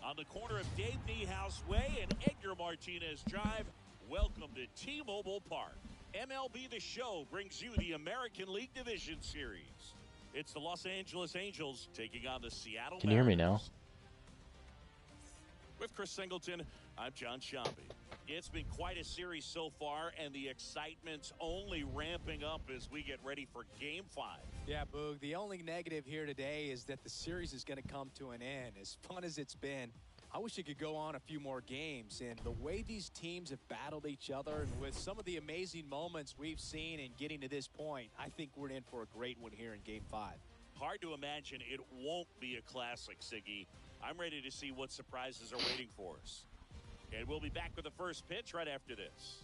On the corner of Dave Niehaus Way and Edgar Martinez Drive, welcome to T-Mobile Park. MLB The Show brings you the American League Division Series. It's the Los Angeles Angels taking on the Seattle Mariners. Can you hear me now? With Chris Singleton, I'm John Shambi. It's been quite a series so far, and the excitement's only ramping up as we get ready for Game 5. Yeah, Boog, the only negative here today is that the series is going to come to an end. As fun as it's been, I wish it could go on a few more games. And the way these teams have battled each other, and with some of the amazing moments we've seen in getting to this point, I think we're in for a great one here in Game 5. Hard to imagine it won't be a classic, Siggy. I'm ready to see what surprises are waiting for us. And we'll be back with the first pitch right after this.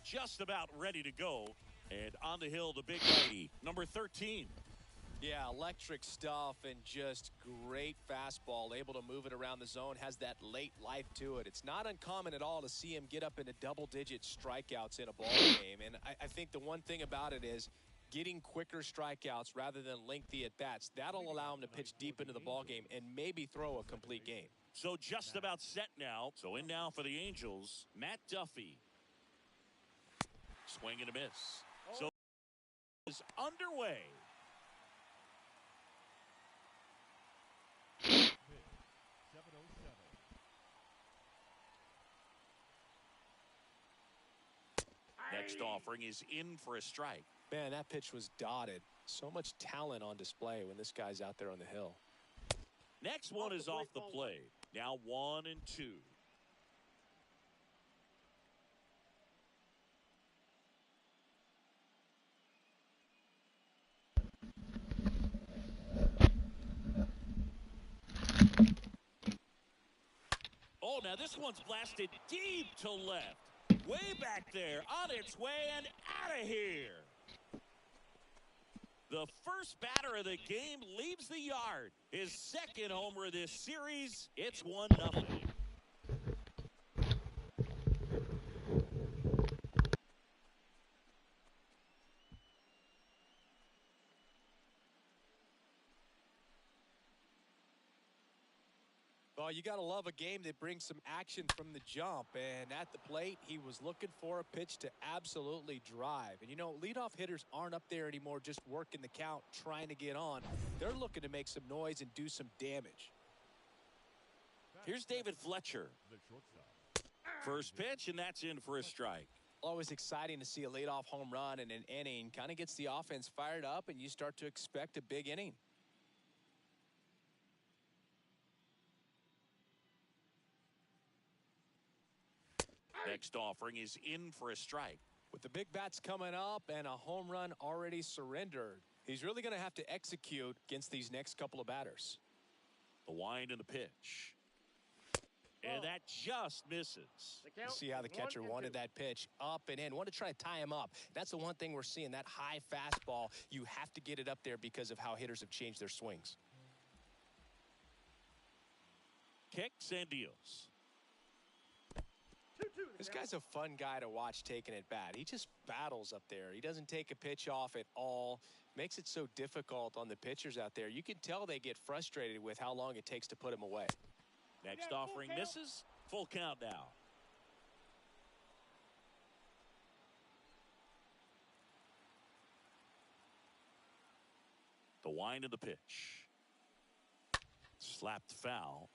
Just about ready to go. And on the hill, the big righty, number 13. Yeah, electric stuff and just great fastball. Able to move it around the zone. Has that late life to it. It's not uncommon at all to see him get up into double-digit strikeouts in a ball game. And I think the one thing about it is getting quicker strikeouts rather than lengthy at-bats. That'll allow him to pitch deep into the ball game and maybe throw a complete game. So just about set now. So in now for the Angels, Matt Duffy. Swing and a miss. So is underway. Next offering is in for a strike. Man, that pitch was dotted. So much talent on display when this guy's out there on the hill. Next one is off the plate. Now 1-2. Oh, now this one's blasted deep to left. Way back there, on its way and out of here. The first batter of the game leaves the yard. His second homer this series. It's 1-0. Well, you got to love a game that brings some action from the jump. And at the plate, he was looking for a pitch to absolutely drive. And, you know, leadoff hitters aren't up there anymore just working the count, trying to get on. They're looking to make some noise and do some damage. Here's David Fletcher. First pitch, and that's in for a strike. Always exciting to see a leadoff home run in an inning. Kind of gets the offense fired up, and you start to expect a big inning. Next offering is in for a strike. With the big bats coming up and a home run already surrendered, he's really going to have to execute against these next couple of batters. The wind and the pitch. And that just misses. You see how the catcher wanted that pitch up and in. Wanted to try to tie him up. That's the one thing we're seeing, that high fastball. You have to get it up there because of how hitters have changed their swings. Kicks and deals. This guy's a fun guy to watch taking it bat. He just battles up there. He doesn't take a pitch off at all. Makes it so difficult on the pitchers out there. You can tell they get frustrated with how long it takes to put him away. Next offering misses. Full count now. The wind of the pitch. Slapped foul.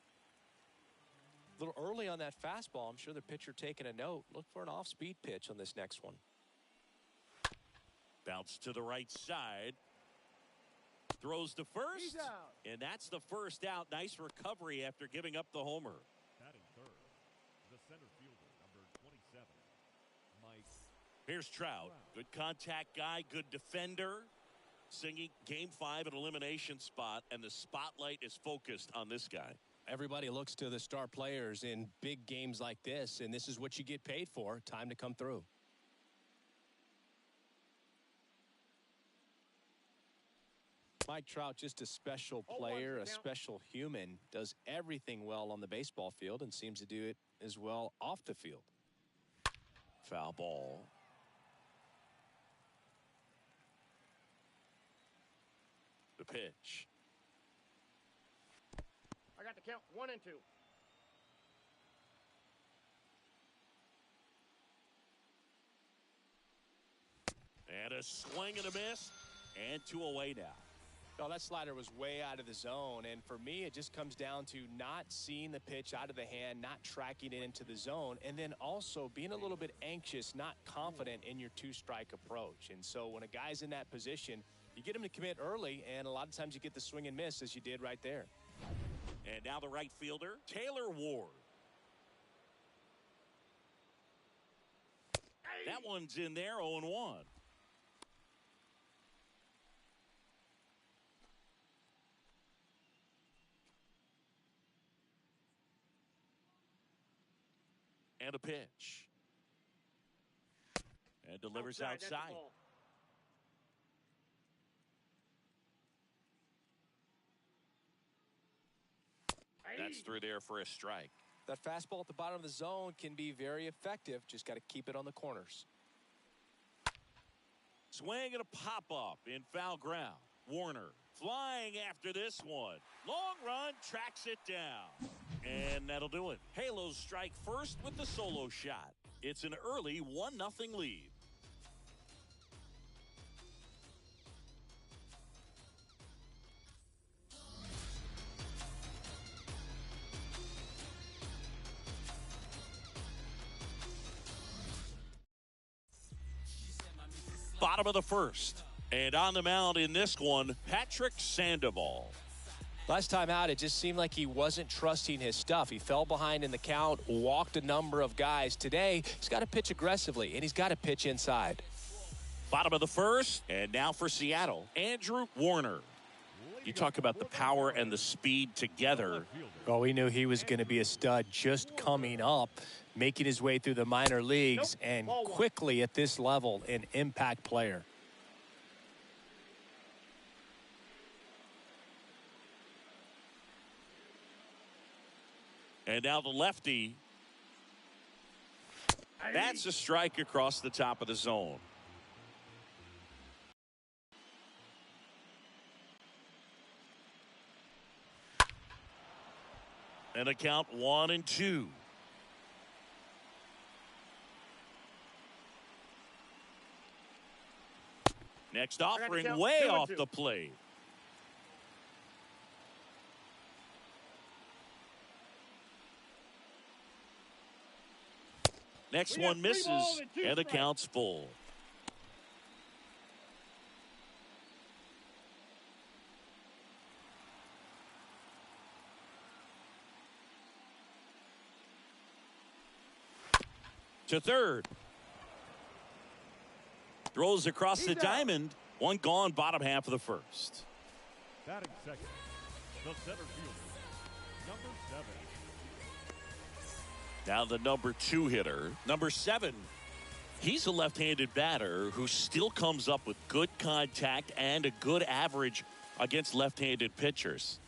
A little early on that fastball. I'm sure the pitcher taking a note. Look for an off-speed pitch on this next one. Bounce to the right side. Throws to first. And that's the first out. Nice recovery after giving up the homer. Batting third, the center fielder, number 27, Mike. Here's Trout. Good contact guy, good defender. Singing Game 5 an elimination spot, and the spotlight is focused on this guy. Everybody looks to the star players in big games like this, and this is what you get paid for. Time to come through. Mike Trout, just a special player, a special human, does everything well on the baseball field and seems to do it as well off the field. Foul ball. pitch. I got the count 1 and 2. And a swing and a miss. And 2 away now. Oh, that slider was way out of the zone. And for me, it just comes down to not seeing the pitch out of the hand, not tracking it into the zone, and then also being a little bit anxious, not confident in your 2-strike approach. And so when a guy's in that position, you get him to commit early, and a lot of times you get the swing and miss as you did right there. And now the right fielder, Taylor Ward. That one's in there, 0-1. And a pitch. And delivers outside. That's through there for a strike. That fastball at the bottom of the zone can be very effective. Just got to keep it on the corners. Swing and a pop-up in foul ground. Warner flying after this one. Long run, tracks it down. And that'll do it. Halos strike first with the solo shot. It's an early 1-0 lead. Bottom of the first. And on the mound in this one, Patrick Sandoval. Last time out, it just seemed like he wasn't trusting his stuff. He fell behind in the count, walked a number of guys. Today, he's got to pitch aggressively, and he's got to pitch inside. Bottom of the first, and now for Seattle, Andrew Warner. You talk about the power and the speed together. Well, we knew he was going to be a stud just coming up, making his way through the minor leagues, and quickly at this level, an impact player. And now the lefty. That's a strike across the top of the zone. And a count 1-2. Next offering way off the plate. Next one misses, and the count's full. To third. Throws across the diamond. One gone, bottom half of the first. Batting second, the center fielder, number 7. Now the number 2 hitter, number 7. He's a left-handed batter who still comes up with good contact and a good average against left-handed pitchers.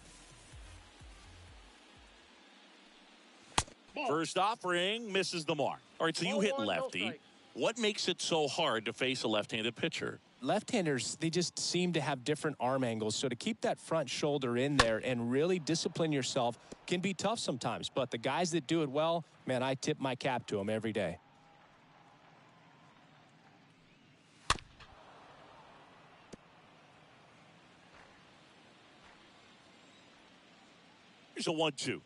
First offering misses the mark. All right, so you hit lefty. What makes it so hard to face a left-handed pitcher? Left-handers, they just seem to have different arm angles. So to keep that front shoulder in there and really discipline yourself can be tough sometimes. But the guys that do it well, man, I tip my cap to them every day. Here's a 1-2.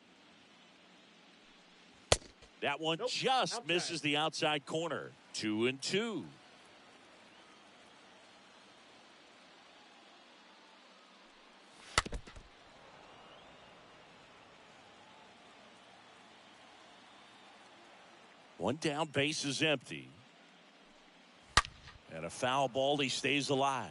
That one just misses the outside corner. 2-2. One down, base is empty. And a foul ball, he stays alive.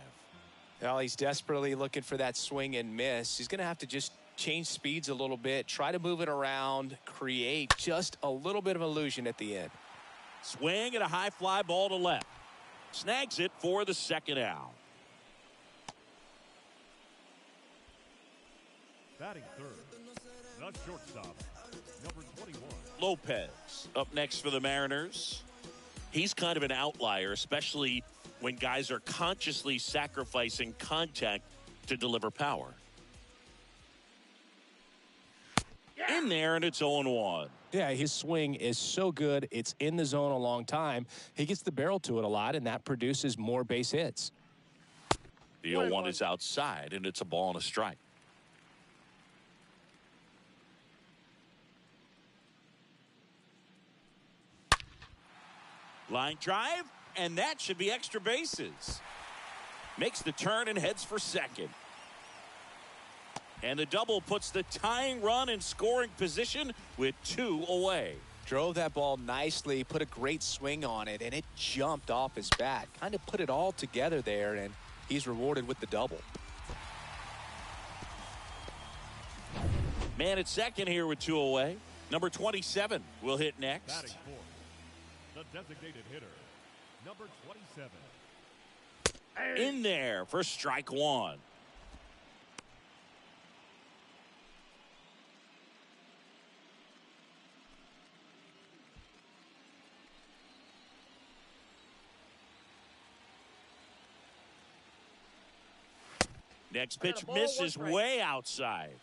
Well, he's desperately looking for that swing and miss. He's going to have to just change speeds a little bit, try to move it around, create just a little bit of illusion at the end. Swing and a high fly ball to left. Snags it for the second out. Batting third, the shortstop, number 21. Lopez up next for the Mariners. He's kind of an outlier, especially when guys are consciously sacrificing contact to deliver power. In there, and it's 0-1. Yeah, his swing is so good. It's in the zone a long time. He gets the barrel to it a lot, and that produces more base hits. The 0-1 is outside, and it's a ball and a strike. Line drive, and that should be extra bases. Makes the turn and heads for second. And the double puts the tying run in scoring position with 2 away. Drove that ball nicely, put a great swing on it, and it jumped off his bat. Kind of put it all together there, and he's rewarded with the double. Man at second here with 2 away. Number 27 will hit next. Batting fourth, the designated hitter, number 27. In there for strike 1. Next pitch misses way outside.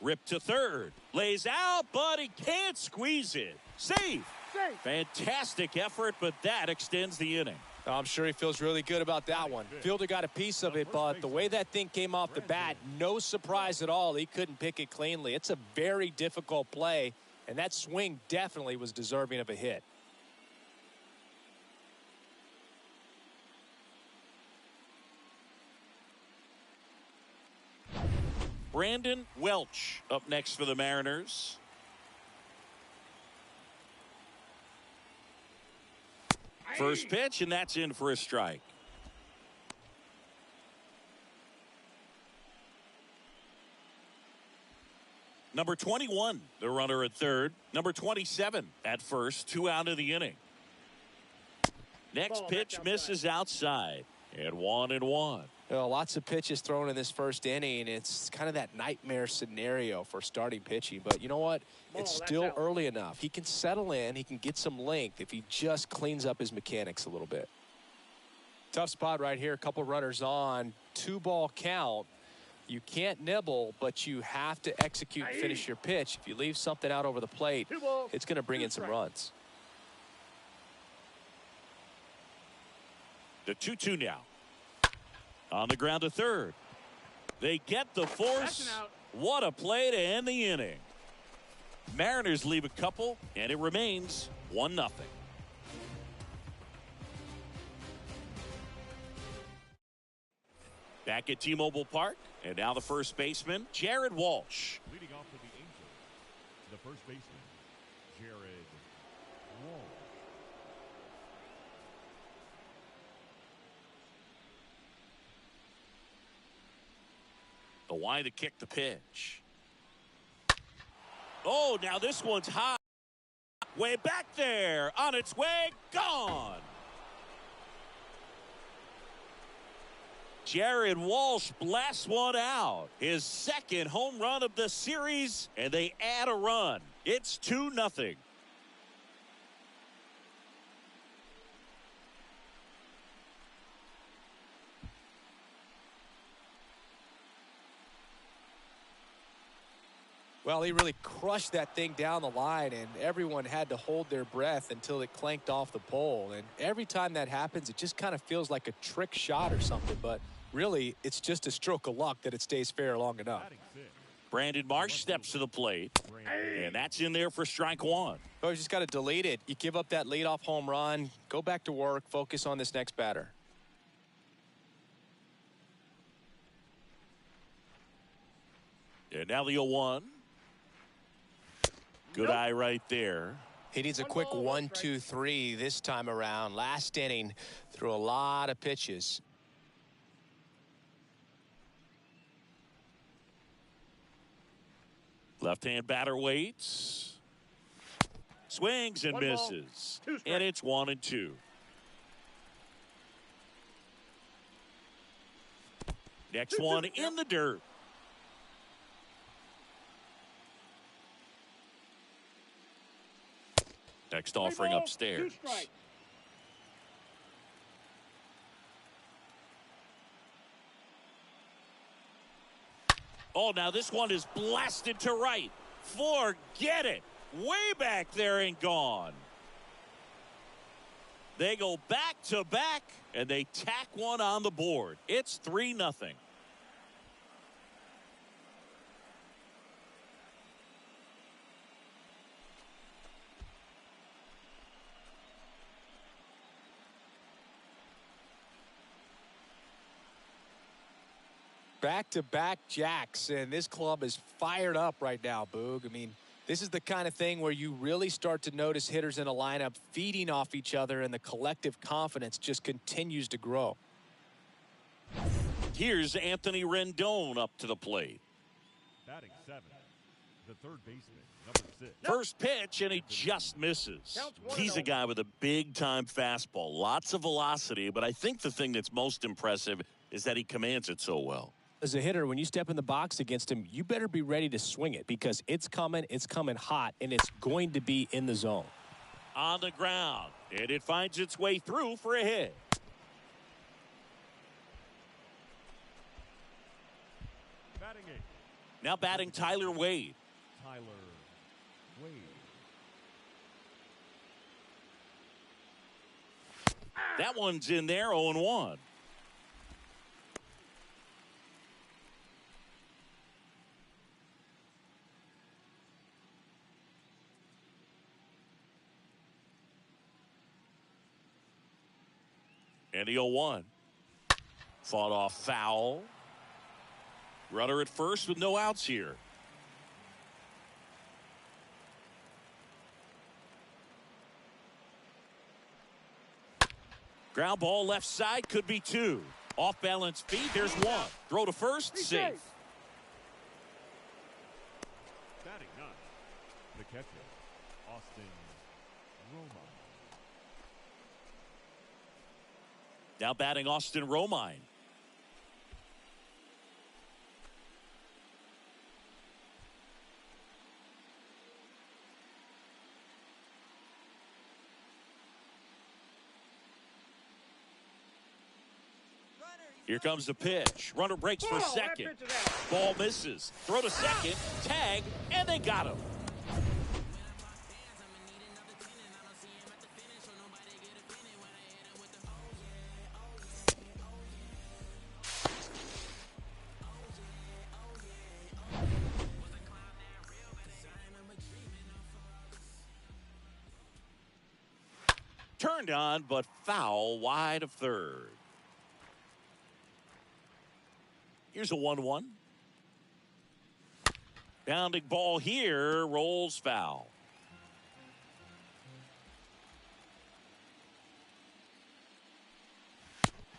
Ripped to third. Lays out, but he can't squeeze it. Safe. Fantastic effort, but that extends the inning. I'm sure he feels really good about that one. Fielder got a piece of it, but the way that thing came off the bat, no surprise at all. He couldn't pick it cleanly. It's a very difficult play, and that swing definitely was deserving of a hit. Brandon Welch up next for the Mariners. First pitch, and that's in for a strike. Number 21, the runner at third. Number 27 at first, 2 out of the inning. Next pitch misses outside, and 1-1. Lots of pitches thrown in this first inning. It's kind of that nightmare scenario for starting pitching. But you know what? It's still early enough. He can settle in. He can get some length if he just cleans up his mechanics a little bit. Tough spot right here. A couple runners on. 2-ball count. You can't nibble, but you have to execute and finish your pitch. If you leave something out over the plate, it's going to bring in some runs. The 2-2 now. On the ground to third. They get the force. What a play to end the inning. Mariners leave a couple, and it remains 1-0. Back at T-Mobile Park, and now the first baseman, Jared Walsh. Leading off for the Angels, the first baseman, Jared Walsh. The wide to kick the pitch. Oh, now this one's high. Way back there. On its way. Gone. Jared Walsh blasts one out. His second home run of the series, and they add a run. It's 2-0. Well, he really crushed that thing down the line, and everyone had to hold their breath until it clanked off the pole. And every time that happens, it just kind of feels like a trick shot or something. But really, it's just a stroke of luck that it stays fair long enough. Brandon Marsh steps to the plate, and that's in there for strike 1. Oh, you just got to delete it. You give up that leadoff home run, go back to work, focus on this next batter. And now the 0-1. Good eye right there. He needs a quick 1-2-3 this time around. Last inning, threw a lot of pitches. Left-hand batter waits. Swings and misses. And it's 1-2. Next one in the dirt. Next offering upstairs. Oh, now this one is blasted to right. Forget it. Way back there and gone. They go back to back, and they tack one on the board. It's 3-0. Back-to-back jacks, and this club is fired up right now, Boog. I mean, this is the kind of thing where you really start to notice hitters in a lineup feeding off each other, and the collective confidence just continues to grow. Here's Anthony Rendon up to the plate. Batting 7, the third baseman, number 6. First pitch, and he just misses. He's a guy with a big-time fastball. Lots of velocity, but I think the thing that's most impressive is that he commands it so well. As a hitter, when you step in the box against him, you better be ready to swing it because it's coming hot, and it's going to be in the zone. On the ground, and it finds its way through for a hit. Batting 8. Now batting Tyler Wade. Tyler Wade. That one's in there, 0-1. And the 0-1. Fought off foul. Runner at first with no outs here. Ground ball left side, could be 2. Off balance feet, there's 1. Throw to first, safe. Batting 9. The catcher, Austin Romine. Now batting Austin Romine. Here comes the pitch. Runner breaks for second. Ball misses. Throw to second. Tag. And they got him. Turned on, but foul wide of third. Here's a 1-1. Bounding ball here, rolls foul.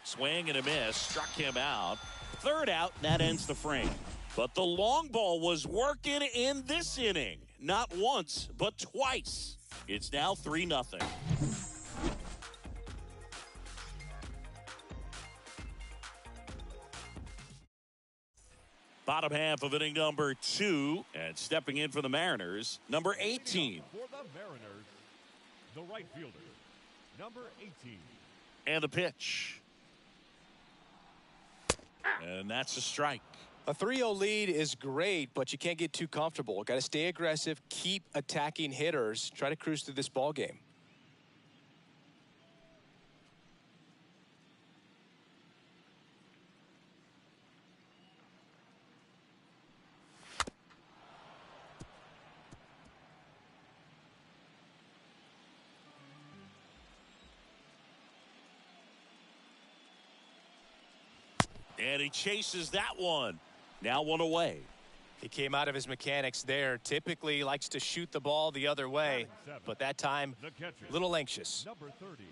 Swing and a miss, struck him out. Third out, and that ends the frame. But the long ball was working in this inning. Not once, but twice. It's now 3-0. Bottom half of inning number 2, and stepping in for the Mariners, number 18. For the Mariners, the right fielder, number 18. And the pitch. And that's a strike. A 3-0 lead is great, but you can't get too comfortable. Got to stay aggressive, keep attacking hitters, try to cruise through this ball game. And he chases that one. Now 1 away. He came out of his mechanics there. Typically likes to shoot the ball the other way, but that time a little anxious. Number 30.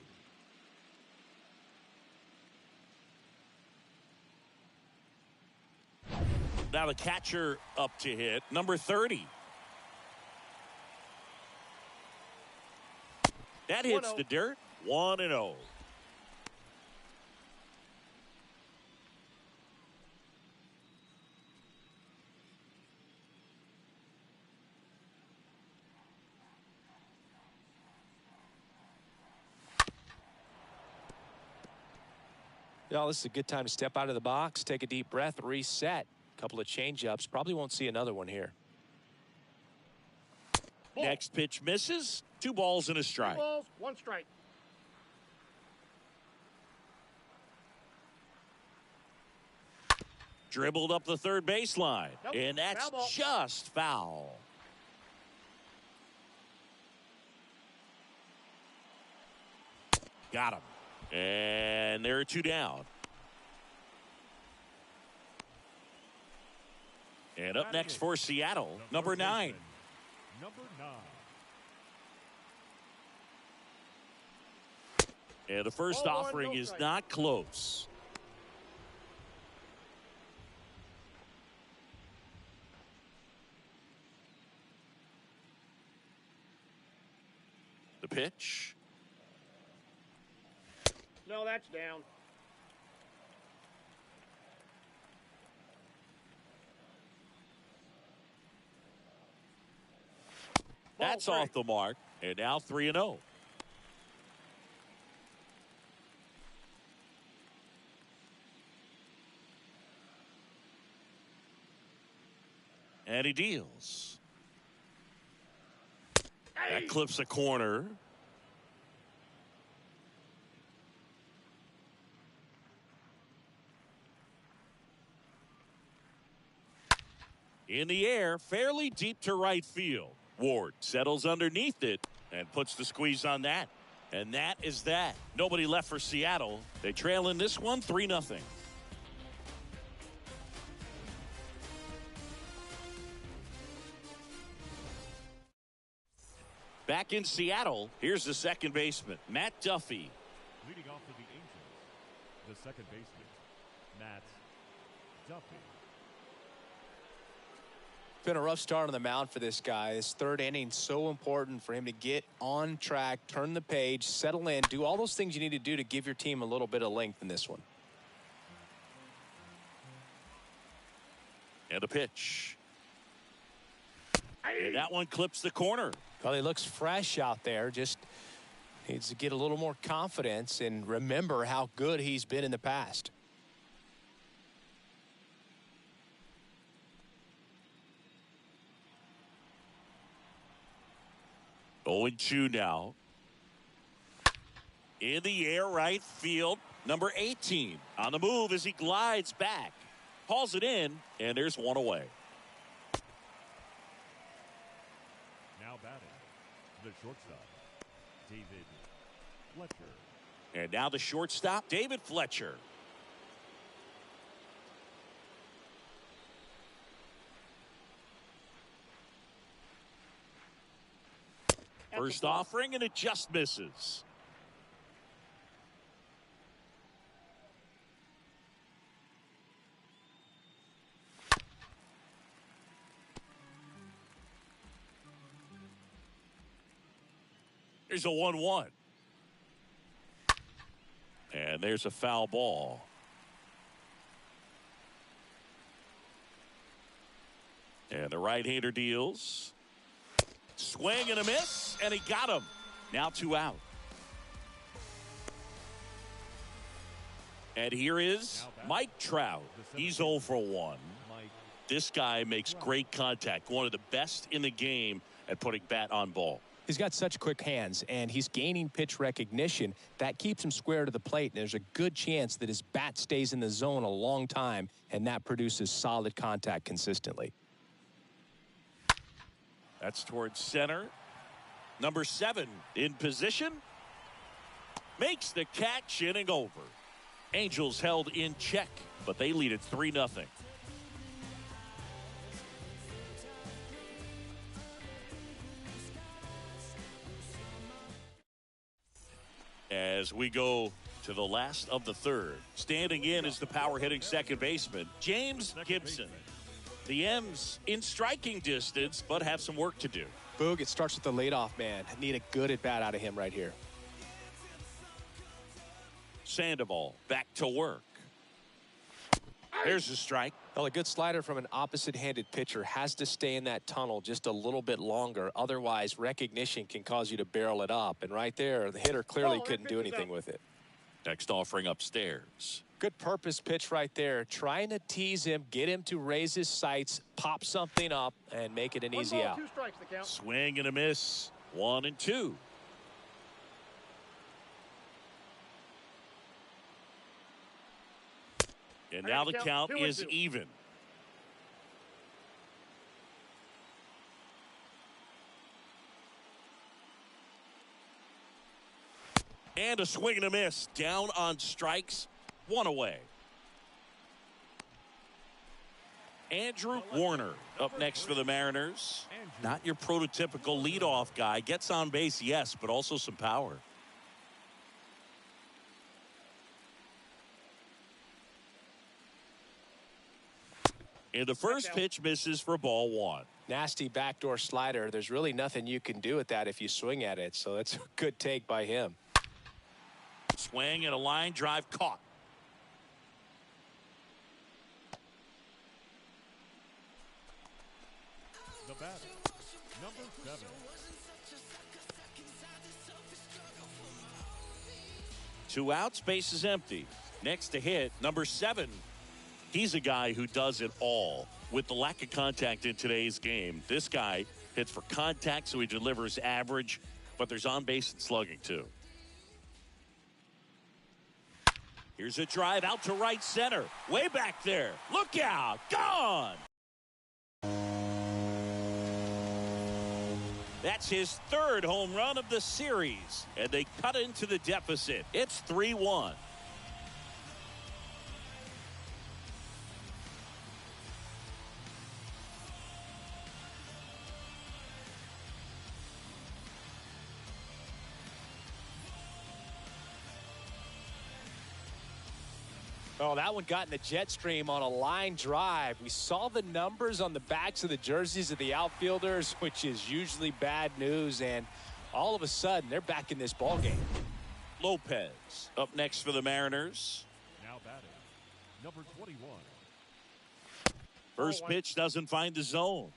Now the catcher up to hit, number 30. That hits the dirt. 1-0. Yeah, this is a good time to step out of the box, take a deep breath, reset. A couple of change-ups. Probably won't see another one here. Next pitch misses. 2 balls and a strike. 2 balls, 1 strike. Dribbled up the third baseline. Nope. And that's Foul ball. just foul. Got him. And there are 2 down. And up next for Seattle, number 9. Number 9. And the first Ball one, offering no is strike. not close. The pitch. No, that's down. That's Ball off the mark. And now 3-0. And he deals. That clips a corner. In the air, fairly deep to right field. Ward settles underneath it and puts the squeeze on that. And that is that. Nobody left for Seattle. They trail in this one 3-0. Back in Seattle, here's the second baseman, Matt Duffy. Leading off for the Angels, the second baseman, Matt Duffy. Been a rough start on the mound for this guy. His third inning, so important for him to get on track, turn the page, settle in, do all those things you need to do to give your team a little bit of length in this one. And a pitch. And that one clips the corner. Well, he looks fresh out there. Just needs to get a little more confidence and remember how good he's been in the past. Oh, 0-2 now. In the air, right field. Number 18 on the move as he glides back. Hauls it in, and there's one away. Now batting, the shortstop, David Fletcher. And now the shortstop, David Fletcher. First offering, and it just misses. There's a 1-1. And there's a foul ball. And the right-hander deals. Swing and a miss, and he got him. Now 2 out. And here is Mike Trout. He's 0 for 1. This guy makes great contact. One of the best in the game at putting bat on ball. He's got such quick hands, and he's gaining pitch recognition. That keeps him square to the plate, and there's a good chance that his bat stays in the zone a long time, and that produces solid contact consistently. That's towards center. Number 7 in position. Makes the catch, inning over. Angels held in check, but they lead it 3-0. As we go to the last of the third. Standing in is the power-hitting second baseman, James Gibson. The M's in striking distance, but have some work to do. Boog, it starts with the leadoff man. Need a good at-bat out of him right here. Sandoval back to work. There's a strike. Well, a good slider from an opposite-handed pitcher has to stay in that tunnel just a little bit longer. Otherwise, recognition can cause you to barrel it up. And right there, the hitter clearly couldn't do anything with it. Next offering upstairs. Good purpose pitch right there. Trying to tease him, get him to raise his sights, pop something up, and make it an One easy ball, out. 2 strikes the count. Swing and a miss. 1-2. And now the count is even. And a swing and a miss. Down on strikes. 1 away. Andrew Warner up next for the Mariners. Not your prototypical leadoff guy. Gets on base, yes, but also some power. And the first pitch misses for ball 1. Nasty backdoor slider. There's really nothing you can do with that if you swing at it. So that's a good take by him. Swing and a line drive caught. The batter, number 7. 2 outs, base is empty. Next to hit, number 7. He's a guy who does it all. With the lack of contact in today's game, this guy hits for contact, so he delivers average, but there's on base and slugging too. Here's a drive out to right center. Way back there. Look out. Gone. That's his 3rd home run of the series. And they cut into the deficit. It's 3-1. Oh, that one got in the jet stream on a line drive. We saw the numbers on the backs of the jerseys of the outfielders, which is usually bad news, and all of a sudden they're back in this ball game. Lopez up next for the Mariners. Now batting, number 21. First pitch doesn't find the zone.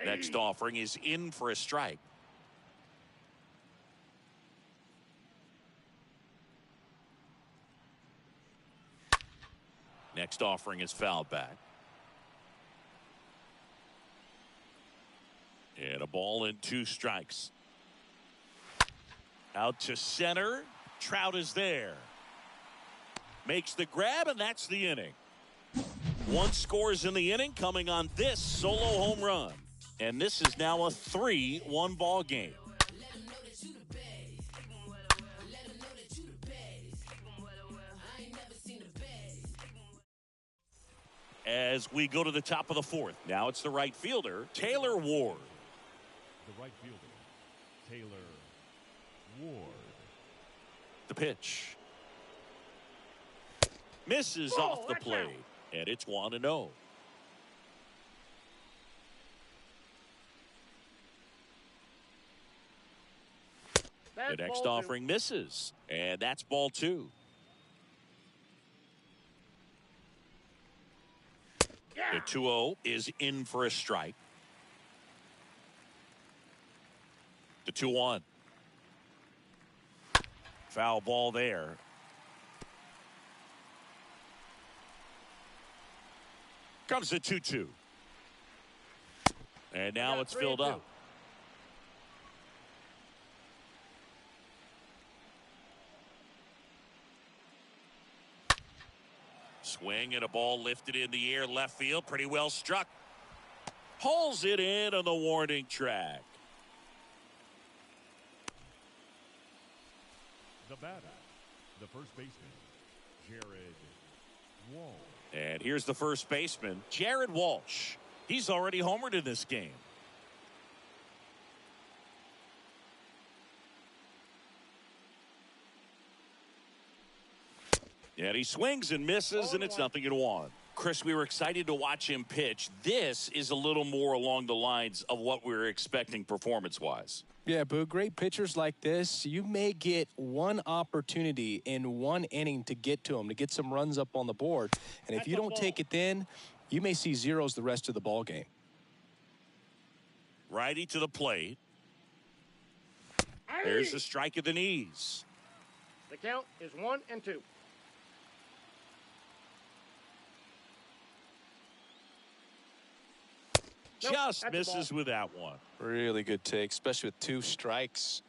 Next offering is in for a strike. Next offering is fouled back. And a ball and 2 strikes. Out to center. Trout is there. Makes the grab, and that's the inning. 1 scores in the inning coming on this solo home run. And this is now a 3-1 ball game. As we go to the top of the 4th. Now it's the right fielder, Taylor Ward. The right fielder, Taylor Ward. The pitch. Misses off the plate. And it's 1-0. The next offering misses. And that's ball 2. The 2-0 is in for a strike. The 2-1. Foul ball there. Comes the 2-2. And now it's filled up. Swing and a ball lifted in the air left field. Pretty well struck. Hauls it in on the warning track. The batter, the first baseman, Jared Walsh. And here's the first baseman, Jared Walsh. He's already homered in this game. And he swings and misses, and it's 0-1. Chris, we were excited to watch him pitch. This is a little more along the lines of what we were expecting performance-wise. Yeah, Boo, great pitchers like this, you may get one opportunity in one inning to get to them, to get some runs up on the board. And if you don't take it then, you may see zeros the rest of the ball game. Righty to the plate. There's the strike at the knees. The count is 1-2. Just misses with that one. Really good take, especially with 2 strikes.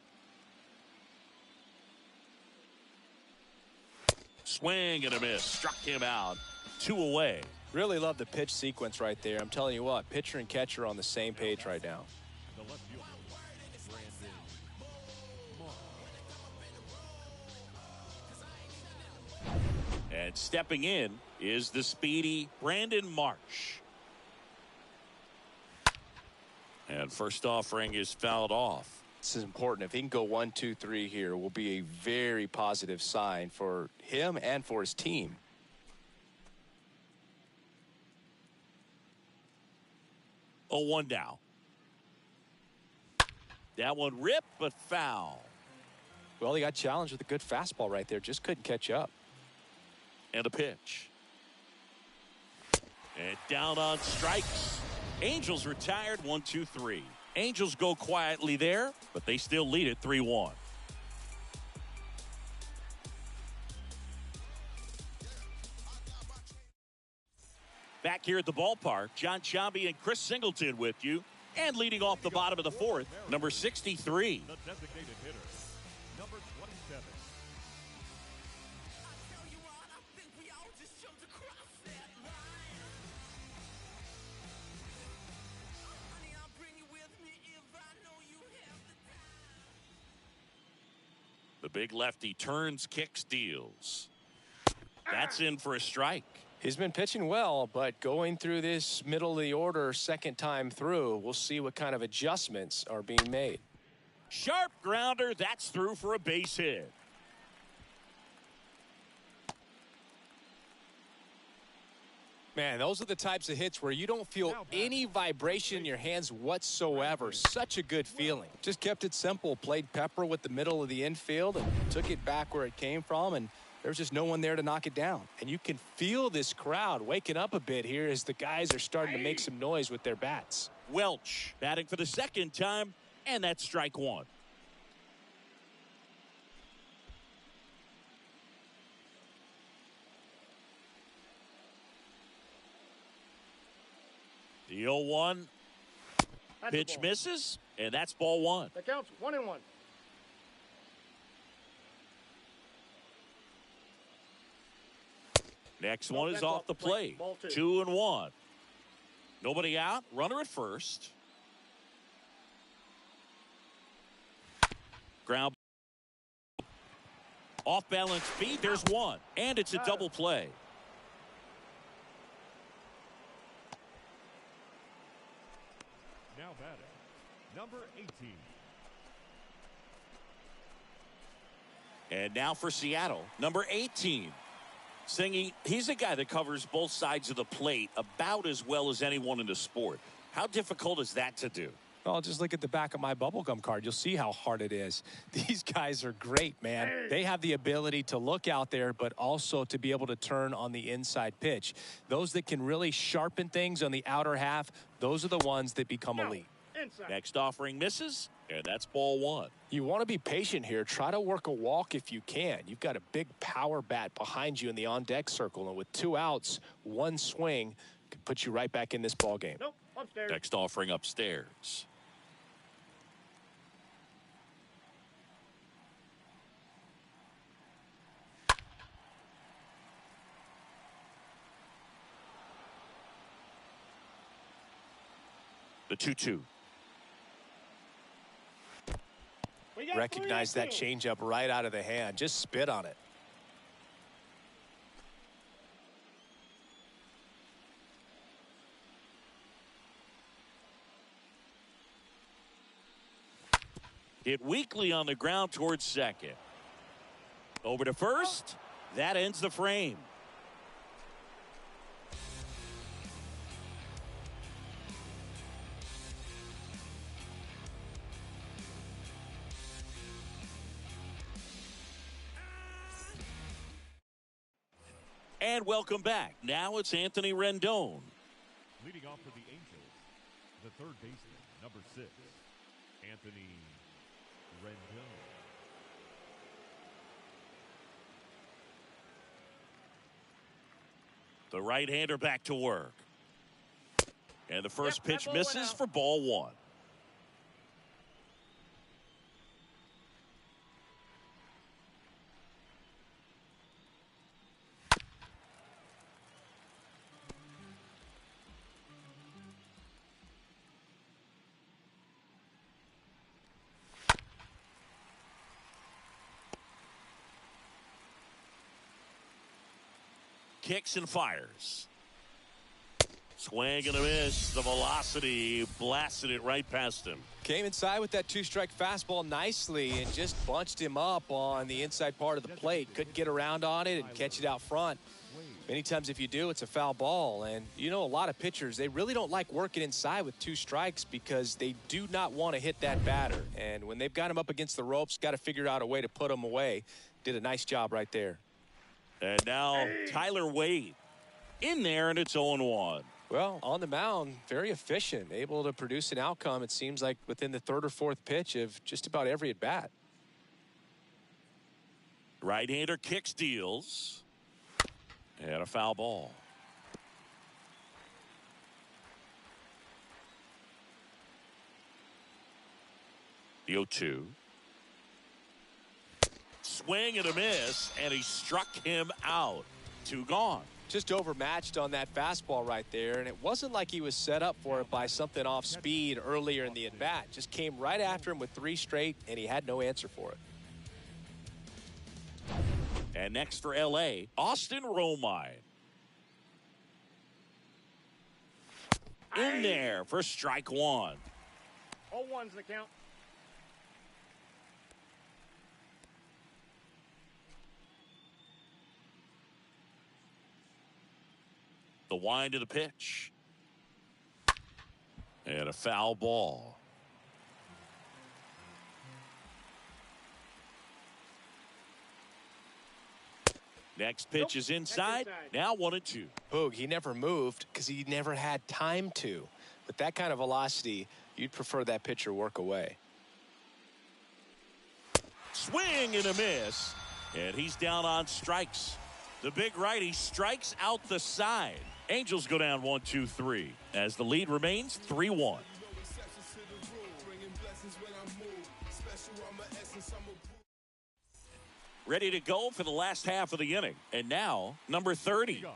Swing and a miss. Struck him out. 2 away. Really love the pitch sequence right there. I'm telling you what, pitcher and catcher are on the same page right now. The left fielder, Brandon Marsh. And stepping in is the speedy Brandon Marsh. And first offering is fouled off. This is important. If he can go 1, 2, 3 here, will be a very positive sign for him and for his team. Oh, 1 down. That one ripped, but foul. Well, he got challenged with a good fastball right there. Just couldn't catch up. And a pitch. And down on strikes. Angels retired 1, 2, 3. Angels go quietly there, but they still lead it 3-1. Back here at the ballpark, John Chambi and Chris Singleton with you. And leading off the bottom of the 4th, number 63. The designated hitter, number 27. The big lefty turns, kicks, deals. That's in for a strike. He's been pitching well, but going through this middle of the order second time through, we'll see what kind of adjustments are being made. Sharp grounder. That's through for a base hit. Man, those are the types of hits where you don't feel any vibration in your hands whatsoever. Such a good feeling. Just kept it simple. Played pepper with the middle of the infield and took it back where it came from, and there's just no one there to knock it down. And you can feel this crowd waking up a bit here as the guys are starting to make some noise with their bats. Welch batting for the second time, and that's strike 1. The 0-1 pitch misses, and that's ball 1. The count's 1-1. Next one is off the plate. 2-1. Nobody out. Runner at first. Ground. Off balance feed. There's one. And it's a double play. Now batting, number 18. And now for Seattle, number 18. Singy, he's a guy that covers both sides of the plate about as well as anyone in the sport. How difficult is that to do? Well, just look at the back of my bubblegum card. You'll see how hard it is. These guys are great, man. They have the ability to look out there, but also to be able to turn on the inside pitch. Those that can really sharpen things on the outer half, those are the ones that become elite. Next offering misses, and that's ball 1. You want to be patient here. Try to work a walk if you can. You've got a big power bat behind you in the on-deck circle, and with 2 outs, 1 swing could put you right back in this ball game. Nope, upstairs. Next offering upstairs. The 2-2. Recognize that changeup right out of the hand. Just spit on it. Hit weakly on the ground towards second. Over to first. That ends the frame. And welcome back. Now it's Anthony Rendon. Leading off for the Angels, the third baseman, number 6, Anthony Rendon. The right-hander back to work. And the first pitch that ball went misses out. for ball 1. Kicks and fires. Swing and a miss. The velocity blasted it right past him. Came inside with that two-strike fastball nicely and just bunched him up on the inside part of the plate. Couldn't get around on it and catch it out front. Many times if you do, it's a foul ball. And you know, a lot of pitchers, they really don't like working inside with 2 strikes because they do not want to hit that batter. And when they've got him up against the ropes, got to figure out a way to put him away. Did a nice job right there. And now Tyler Wade in there, and it's 0-1. Well, on the mound, very efficient, able to produce an outcome, it seems like, within the 3rd or 4th pitch of just about every at-bat. Right-hander kicks, deals. And a foul ball. The 0-2. Swing and a miss, and he struck him out. 2 gone. Just overmatched on that fastball right there, and it wasn't like he was set up for it by something off speed earlier in the at-bat. Just came right after him with 3 straight, and he had no answer for it. And next for LA, Austin Romine. In there for strike 1. 0-1's the count. The wind of the pitch. And a foul ball. Next pitch is inside. Now 1-2. Boog, he never moved because he never had time to. With that kind of velocity, you'd prefer that pitcher work away. Swing and a miss. And he's down on strikes. The big righty strikes out the side. Angels go down 1-2-3 as the lead remains 3-1. Ready to go for the last half of the inning. And now, number 30.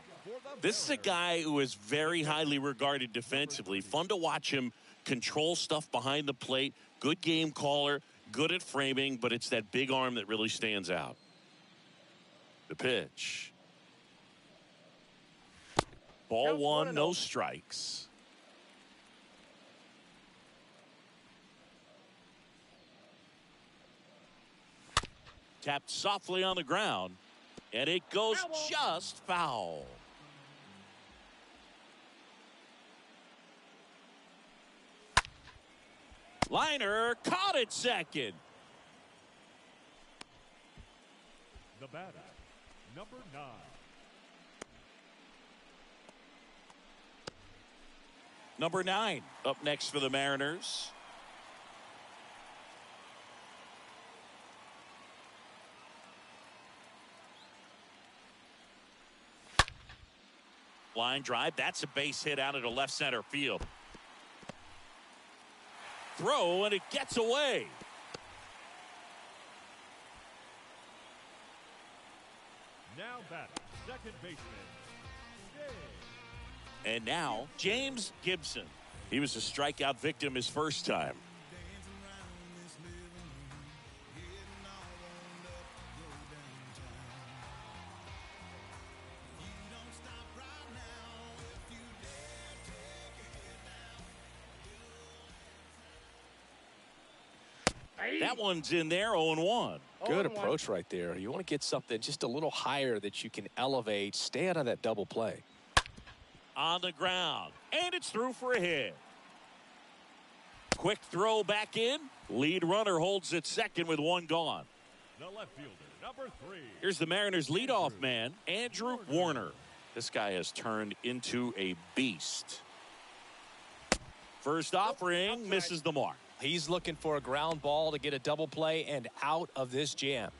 This is a guy who is very highly regarded defensively. Fun to watch him control stuff behind the plate. Good game caller, good at framing, but it's that big arm that really stands out. The pitch. Ball 1, no strikes. Tapped softly on the ground, and it goes just foul. Liner caught it second. The batter, number 9. Number 9 up next for the Mariners. Line drive. That's a base hit out into left center field. Throw, and it gets away. Now batting, second baseman, And now, James Gibson. He was a strikeout victim his first time. That one's in there, 0-1. Good approach right there. You want to get something just a little higher that you can elevate. Stay out of that double play. On the ground, and it's through for a hit. Quick throw back in. Lead runner holds at second with 1 gone. the left fielder, number number 3. Here's the Mariners' leadoff man, Andrew Warner. This guy has turned into a beast. First offering misses the mark. He's looking for a ground ball to get a double play and out of this jam.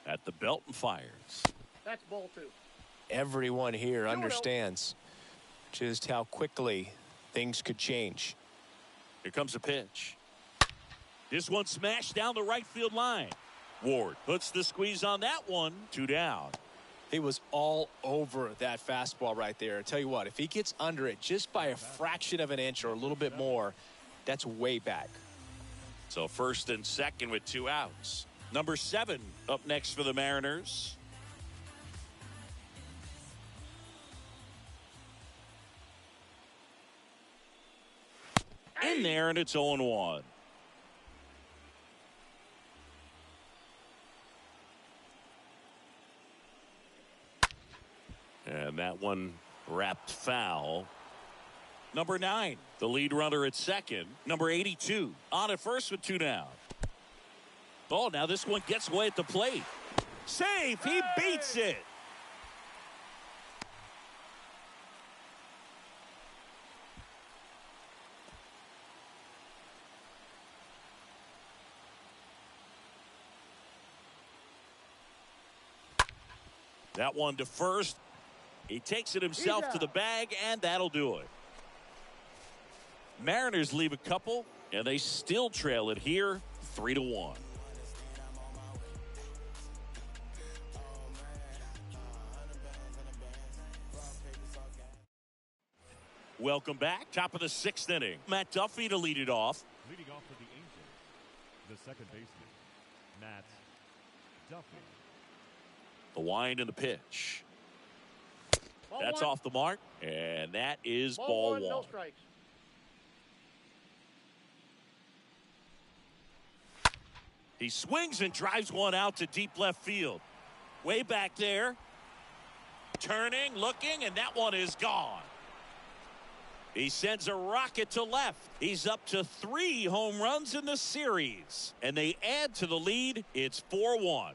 At the belt and fires. That's ball 2. Everyone here understands just how quickly things could change. Here comes a pitch. This one smashed down the right field line. Ward puts the squeeze on that one. 2 down. He was all over that fastball right there. I tell you what, if he gets under it just by a fraction of an inch or a little bit more, that's way back. So first and second with 2 outs. Number 7 up next for the Mariners. In there, and it's 0-1. And that one wrapped foul. Number 9, the lead runner at second. Number 82 on at first with 2 down. Oh, now this one gets away at the plate. Safe. He beats it. That one to first. He takes it himself to the bag, and that'll do it. Mariners leave a couple, and they still trail it here 3-1. Welcome back. Top of the 6th inning. Matt Duffy to lead it off. Leading off for the Angels, the second baseman, Matt Duffy. The wind and the pitch. Ball That's 1. off the mark, and that is Ball ball 1, 1. no strikes. He swings and drives one out to deep left field. Way back there. Turning, looking, and that one is gone. He sends a rocket to left. He's up to 3 home runs in the series. And they add to the lead. It's 4-1.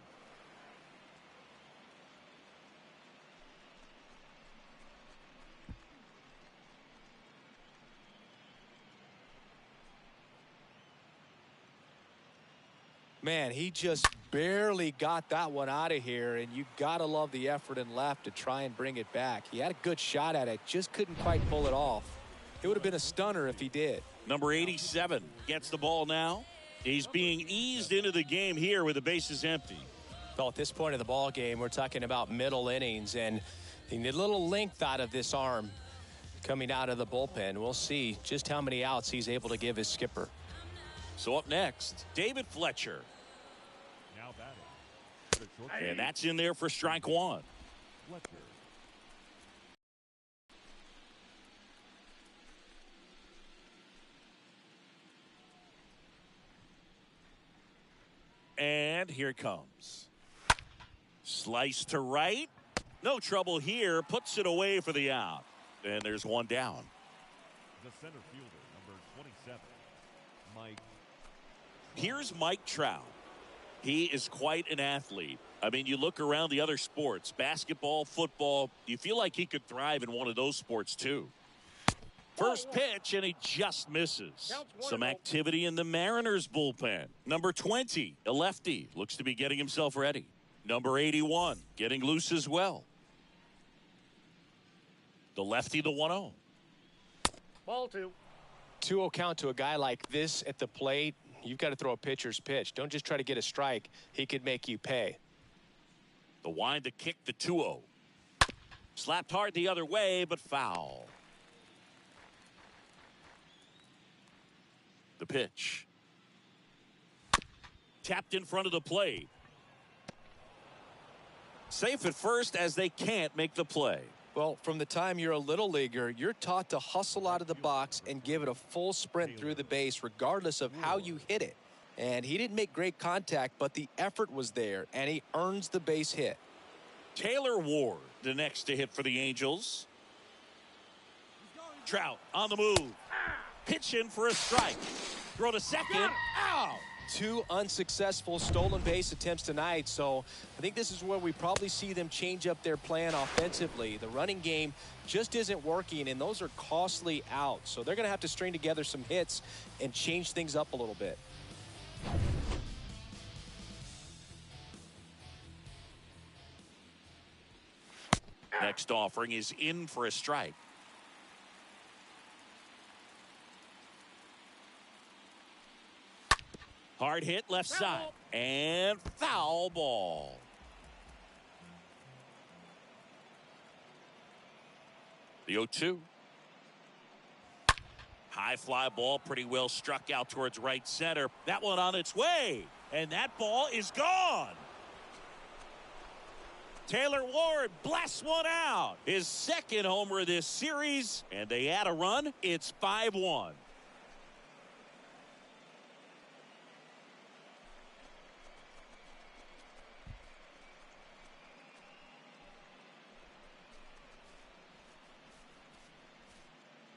Man, he just barely got that one out of here, and you gotta love the effort in left to try and bring it back. He had a good shot at it, just couldn't quite pull it off. It would have been a stunner if he did. Number 87 gets the ball now. He's being eased into the game here with the bases empty. Well, at this point of the ball game, we're talking about middle innings, and they need a little length out of this arm coming out of the bullpen. We'll see just how many outs he's able to give his skipper. So up next, David Fletcher. Now batting. And that's in there for strike 1. Fletcher. And here it comes. Slice to right. No trouble here. Puts it away for the out. And there's one down. The center fielder, number 27, Mike. Here's Mike Trout. He is quite an athlete. I mean, you look around the other sports, basketball, football, you feel like he could thrive in one of those sports too. First pitch, and he just misses. Some activity in the Mariners bullpen. Number 20, a lefty, looks to be getting himself ready. Number 81, getting loose as well. The lefty, the 1-0. Ball 2. 2-0 count to a guy like this at the plate. You've got to throw a pitcher's pitch. Don't just try to get a strike. He could make you pay. The wind to kick, the 2-0. Slapped hard the other way, but foul. The pitch. Tapped in front of the plate. Safe at first as they can't make the play. Well, from the time you're a little leaguer, you're taught to hustle out of the box and give it a full sprint through the base regardless of how you hit it. And he didn't make great contact, but the effort was there, and he earns the base hit. Taylor Ward, the next to hit for the Angels. Trout on the move. Pitch in for a strike. Throw to second. Out. 2 unsuccessful stolen base attempts tonight, so I think this is where we probably see them change up their plan offensively. The running game just isn't working, and those are costly outs, so they're going to have to string together some hits and change things up a little bit. Next offering is in for a strike. Hard hit left side. And foul ball. The 0-2. High fly ball, pretty well struck out towards right center. That one on its way. And that ball is gone. Taylor Ward blasts one out. His second homer this series. And they add a run. It's 5-1.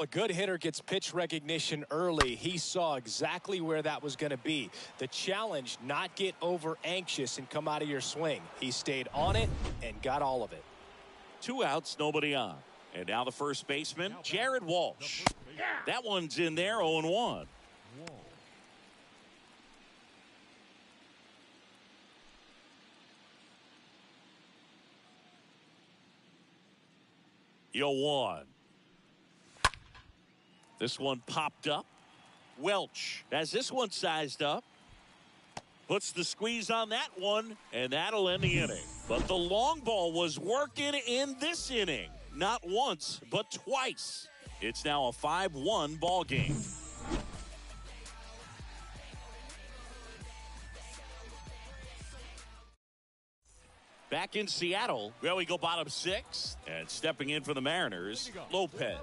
A good hitter gets pitch recognition early. He saw exactly where that was going to be. The challenge, not get over anxious and come out of your swing. He stayed on it and got all of it. 2 outs, nobody on. And now the first baseman, Jared Walsh. That one's in there, 0-1. Yo, 1. This one popped up. Welch has this one sized up. Puts the squeeze on that one, and that'll end the inning. But the long ball was working in this inning. Not once, but twice. It's now a 5-1 ball game. Back in Seattle, well, we go bottom 6. And stepping in for the Mariners, Lopez.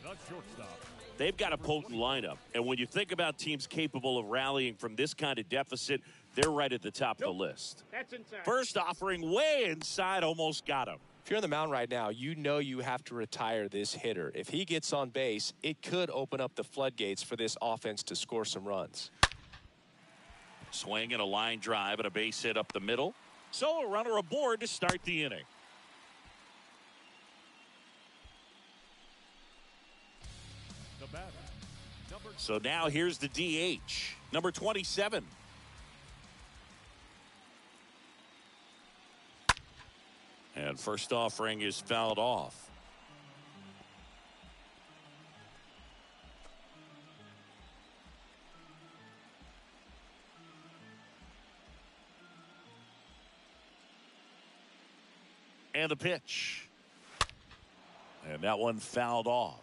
The shortstop. They've got a potent lineup. And when you think about teams capable of rallying from this kind of deficit, they're right at the top of the list. That's inside. First offering way inside, almost got him. If you're on the mound right now, you know you have to retire this hitter. If he gets on base, it could open up the floodgates for this offense to score some runs. Swing and a line drive and a base hit up the middle. So a runner aboard to start the inning. The batter. So now here's the DH, number 27. And first offering is fouled off. And the pitch. And that one fouled off.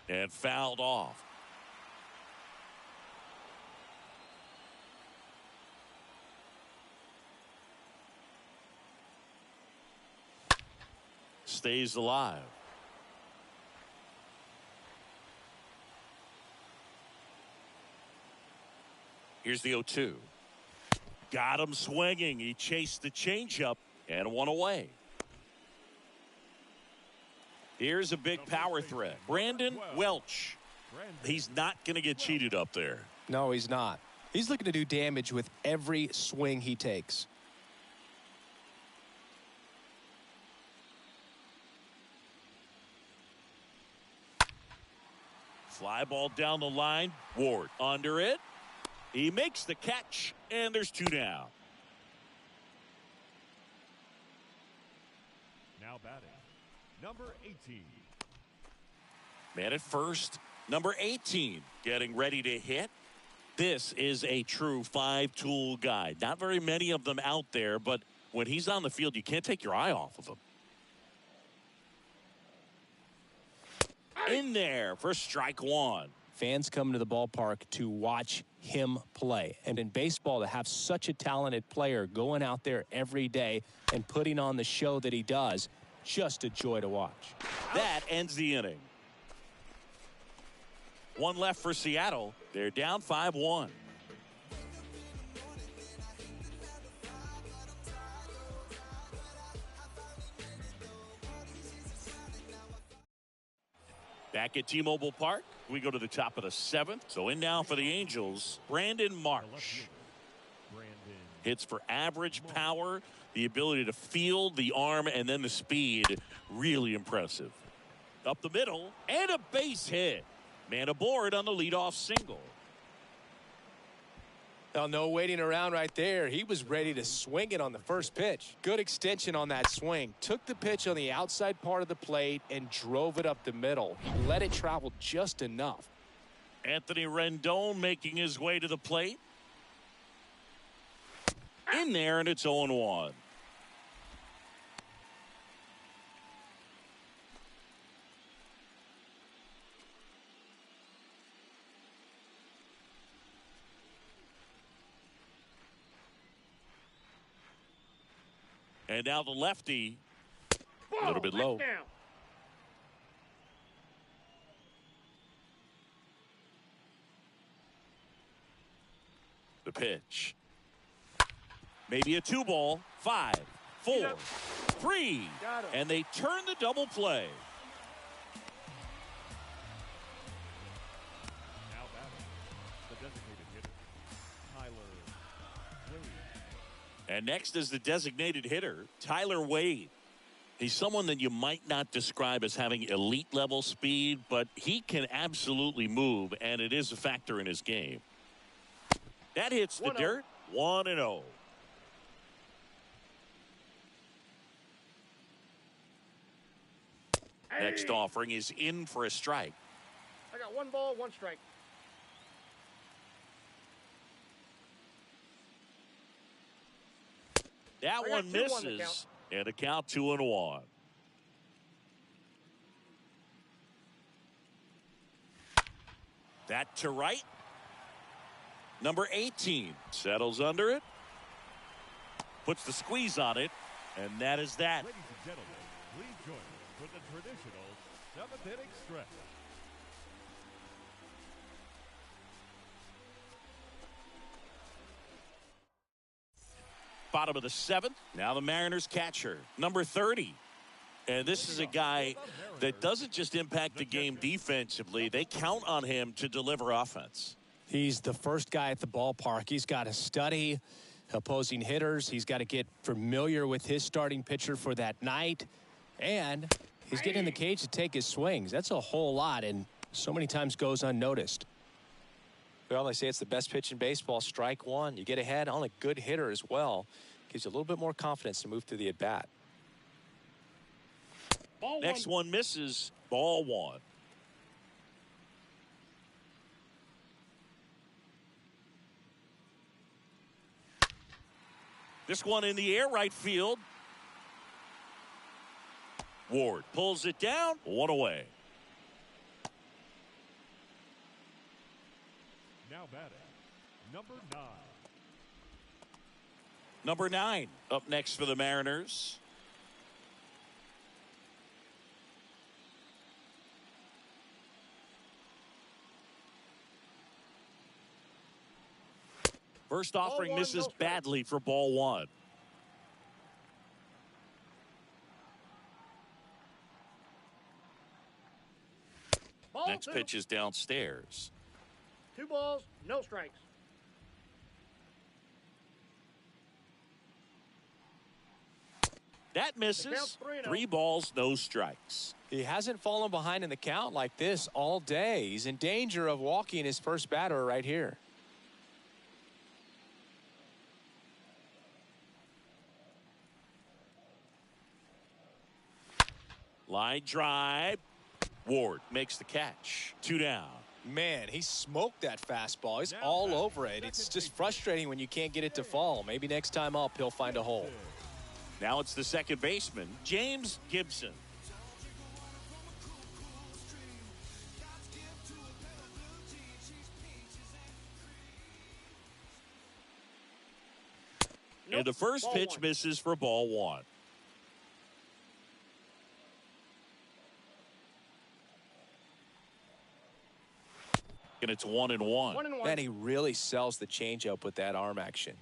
And fouled off. Stays alive. Here's the 0-2. Got him swinging. He chased the changeup and one away. Here's a big power threat. Brandon Welch. He's not going to get cheated up there. No, he's not. He's looking to do damage with every swing he takes. Fly ball down the line. Ward under it. He makes the catch, and there's 2 down. Now batting, number 18. Man at first, number 18 getting ready to hit. This is a true 5-tool guy. Not very many of them out there, but when he's on the field, you can't take your eye off of him. In there for strike 1. Fans come to the ballpark to watch him play. And in baseball, to have such a talented player going out there every day and putting on the show that he does, just a joy to watch. That ends the inning. 1 left for Seattle. They're down 5-1. Back at T-Mobile Park, we go to the top of the 7th. So in now for the Angels, Brandon Marsh. Hits for average power, the ability to field, the arm, and then the speed. Really impressive. Up the middle, and a base hit. Man aboard on the leadoff single. Well, no waiting around right there. He was ready to swing it on the first pitch. Good extension on that swing. Took the pitch on the outside part of the plate and drove it up the middle. Let it travel just enough. Anthony Rendon making his way to the plate. In there, and it's 0-1. And now the lefty, a little bit low. Down. The pitch. Maybe a 2-ball. 5, 4, 3. Got him. And they turn the double play. Now batting, the designated hitter, Tyler Wade. And next is the designated hitter, Tyler Wade. He's someone that you might not describe as having elite level speed, but he can absolutely move, and it is a factor in his game. That hits the 1-0. dirt. 1-0. Next offering is in for a strike. I got 1 ball, 1 strike. That I got one 2 on the misses, count. and a count 2-1. That to right. Number 18 settles under it. Puts the squeeze on it, and that is that. Ladies and gentlemen, please join us for the traditional 7th inning stretch. Bottom of the 7th. Now the Mariners catcher, number 30. And this is a guy that doesn't just impact the game defensively. They count on him to deliver offense. He's the first guy at the ballpark. He's got to study opposing hitters. He's got to get familiar with his starting pitcher for that night. And he's getting in the cage to take his swings. That's a whole lot, and so many times goes unnoticed. Well, they say it's the best pitch in baseball. Strike one. You get ahead on a good hitter as well. Gives you a little bit more confidence to move through the at-bat. Ball Next 1. one misses. Ball 1. This one in the air, right field. Ward pulls it down. 1 away. Now batting, number 9. Number 9 up next for the Mariners. First offering one, misses no strike. badly for ball 1. Ball Next 2. pitch is downstairs. 2 balls, no strikes. That misses. count's 3-0. 3 balls, no strikes. He hasn't fallen behind in the count like this all day. He's in danger of walking his first batter right here. Line drive. Ward makes the catch. 2 down. Man, he smoked that fastball. He's all over it. It's just frustrating when you can't get it to fall. Maybe next time up, he'll find a hole. Now it's the second baseman, James Gibson. And the first Ball pitch 1. misses for ball 1. And it's 1-1. 1-1. Man, he really sells the changeup with that arm action.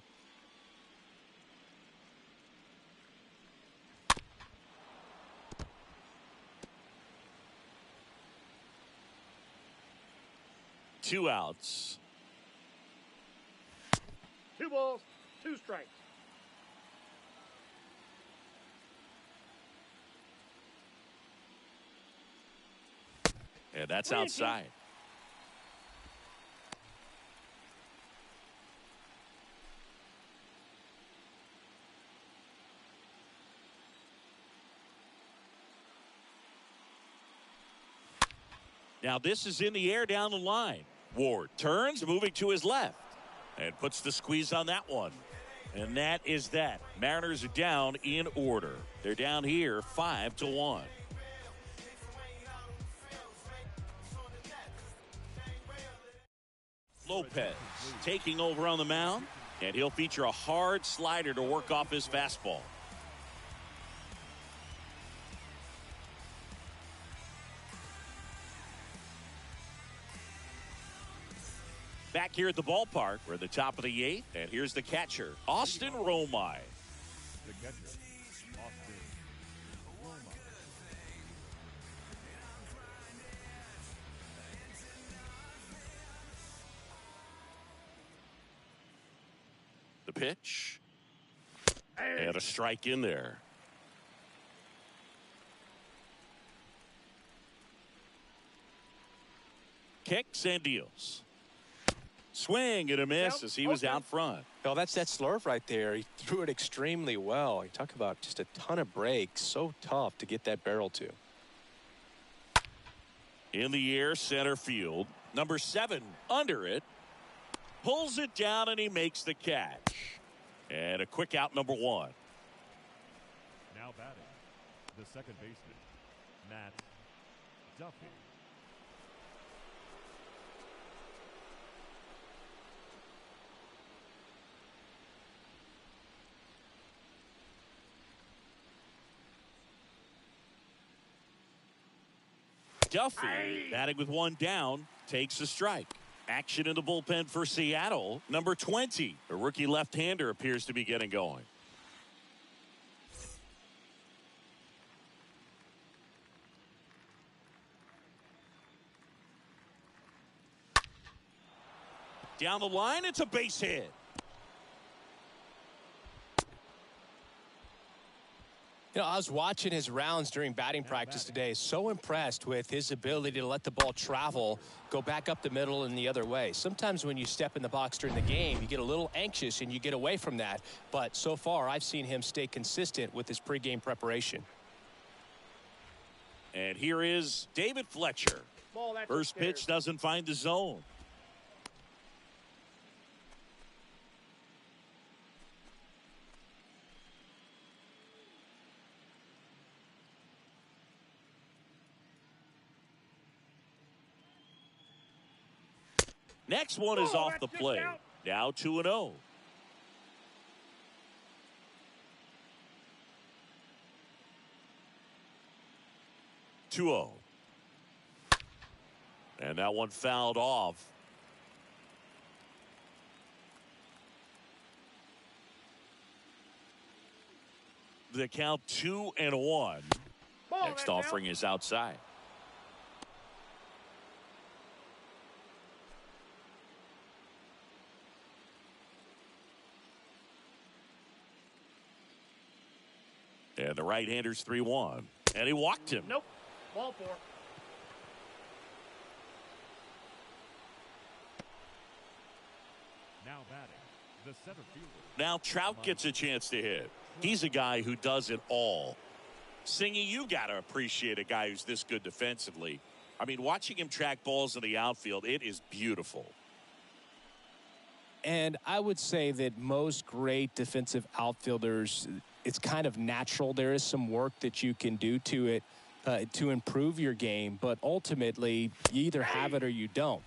2 outs. 2 balls, 2 strikes. And that's outside. Now this is in the air down the line. Ward turns, moving to his left, and puts the squeeze on that one. And that is that. Mariners are down in order. They're down here 5-1. Lopez taking over on the mound, and he'll feature a hard slider to work off his fastball. Back here at the ballpark, we're at the top of the 8th, and here's the catcher, Austin Romine. The catcher, Austin Romine. The pitch. And a strike in there. Kicks and deals. Swing and a miss as he was out front. Well, that's that slurve right there. He threw it extremely well. You talk about just a ton of breaks. So tough to get that barrel to. In the air, center field. Number 7 under it. Pulls it down and he makes the catch. And a quick out, number 1. Now batting, the second baseman, Matt Duffy. Duffy batting with 1 down, takes a strike. Action in the bullpen for Seattle. Number 20, a rookie left-hander, appears to be getting going. Down the line, it's a base hit. You know, I was watching his rounds during batting practice today. So impressed with his ability to let the ball travel, go back up the middle and the other way. Sometimes when you step in the box during the game, you get a little anxious and you get away from that. But so far, I've seen him stay consistent with his pregame preparation. And here is David Fletcher. First pitch doesn't find the zone. Next one is off the plate. Now 2-0. And that one fouled off. The count 2-1. Next offering is outside. And the right-hander's 3-1. And he walked him. Nope. Ball 4. Now batting, the center fielder. Now Trout gets a chance to hit. He's a guy who does it all. Singy, you got to appreciate a guy who's this good defensively. I mean, watching him track balls in the outfield, it is beautiful. And I would say that most great defensive outfielders, it's kind of natural. There is some work that you can do to it to improve your game, but ultimately you either have it or you don't.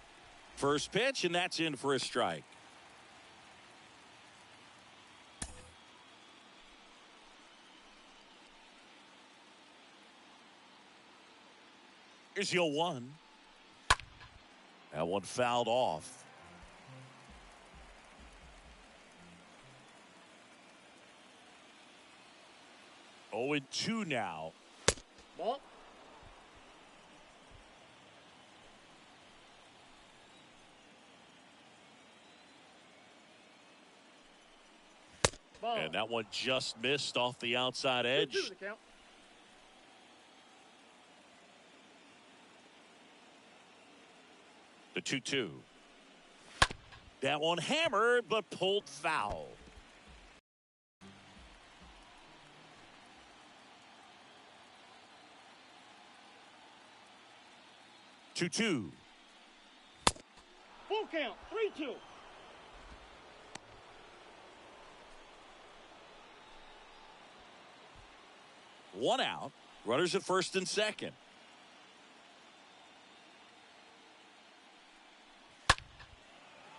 First pitch, and that's in for a strike. Here's 0-1. That one fouled off. Oh, and 2 now. Ball. Ball. And that one just missed off the outside 2-2 edge. the count. The 2-2. That one hammered, but pulled foul. Two. Full count. 3-2. One out. Runners at first and second.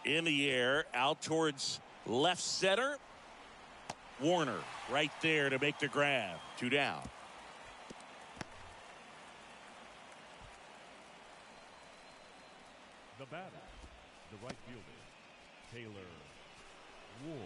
In the air, out towards left center. Warner right there to make the grab. 2 down. The batter, the right fielder, Taylor Ward.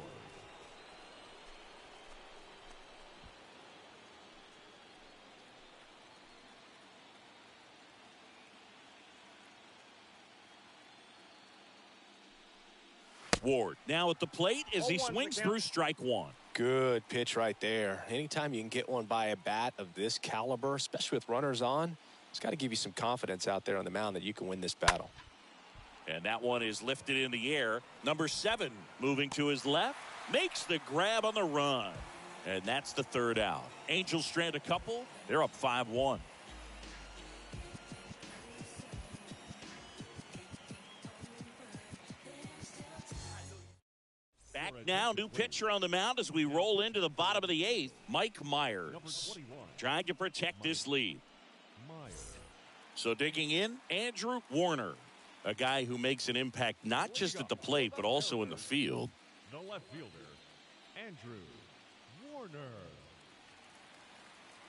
Ward now at the plate as he 0-1 swings the count. through strike one. Good pitch right there. Anytime you can get one by a bat of this caliber, especially with runners on, it's got to give you some confidence out there on the mound that you can win this battle. And that one is lifted in the air. Number 7 moving to his left, makes the grab on the run. And that's the 3rd out. Angels strand a couple. They're up 5-1. Back now, new pitcher on the mound as we roll into the bottom of the 8th. Mike Myers Number 21, trying to protect this lead. Myers. So digging in, Andrew Warner, a guy who makes an impact not just at the plate but also in the field. The left fielder, Andrew Warner.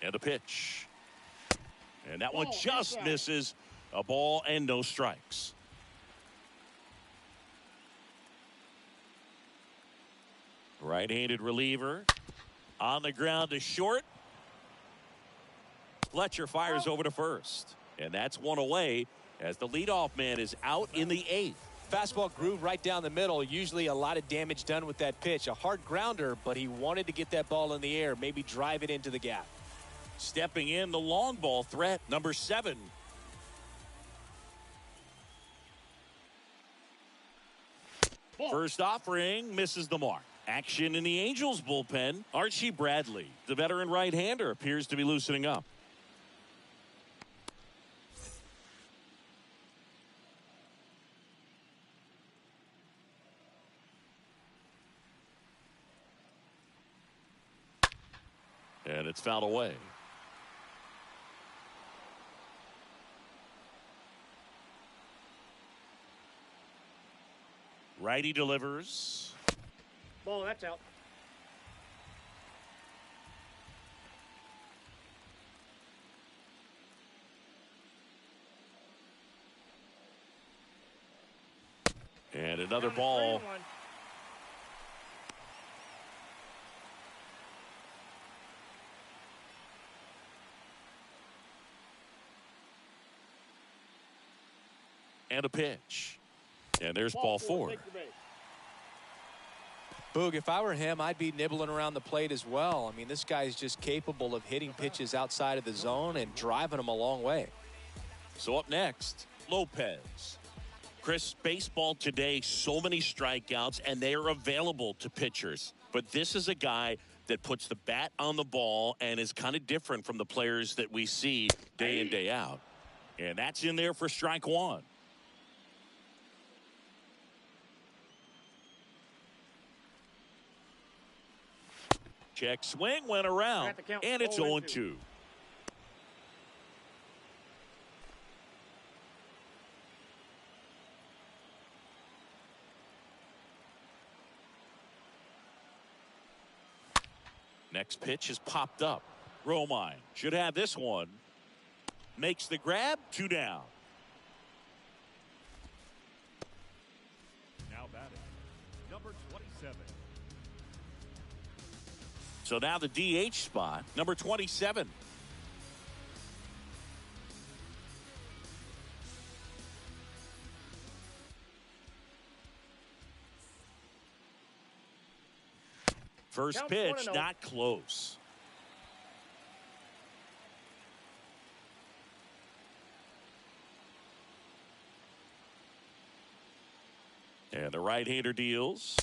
And the pitch. And that one Ball, just inside. misses. A ball and no strikes. Right-handed reliever on the ground to short. Fletcher fires over to first. And that's one away as the leadoff man is out in the 8th. Fastball groove right down the middle. Usually a lot of damage done with that pitch. A hard grounder, but he wanted to get that ball in the air, maybe drive it into the gap. Stepping in, the long ball threat, number 7. Ball. First offering misses the mark. Action in the Angels bullpen. Archie Bradley, the veteran right-hander, appears to be loosening up. And it's fouled away. Righty delivers. Ball, that's out. And another Down to ball. 3-1. And a pitch. And there's ball 4. Take the base. Boog, if I were him, I'd be nibbling around the plate as well. I mean, this guy's just capable of hitting pitches outside of the zone and driving them a long way. So up next, Lopez. Chris, baseball today, so many strikeouts, and they are available to pitchers. But this is a guy that puts the bat on the ball and is kind of different from the players that we see day in, day out. And that's in there for strike 1. Check swing, went around, At the count, and it's 0-2. 0-2. Next pitch is popped up. Romine should have this one. Makes the grab, 2 down. Now batting, number 27. So now the DH spot, number 27. First Count pitch, 1-0. not close. And the right-hander deals.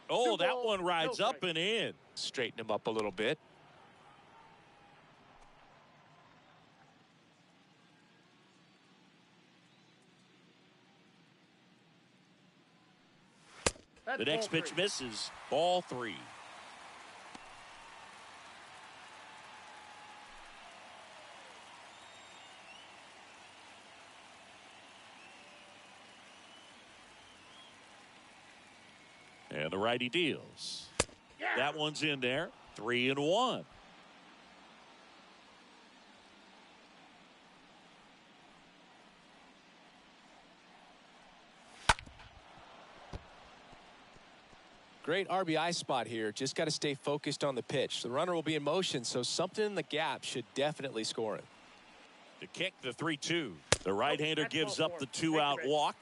Oh, that balls, one rides no up strike. and in. Straighten him up a little bit. That's The next ball pitch 3. misses. Ball 3. And the righty deals. Yeah. That one's in there. 3-1. Great RBI spot here. Just got to stay focused on the pitch. The runner will be in motion, so something in the gap should definitely score him. The kick, the 3-2. The right-hander that's gives ball up the 4. two-out Take the base. walk.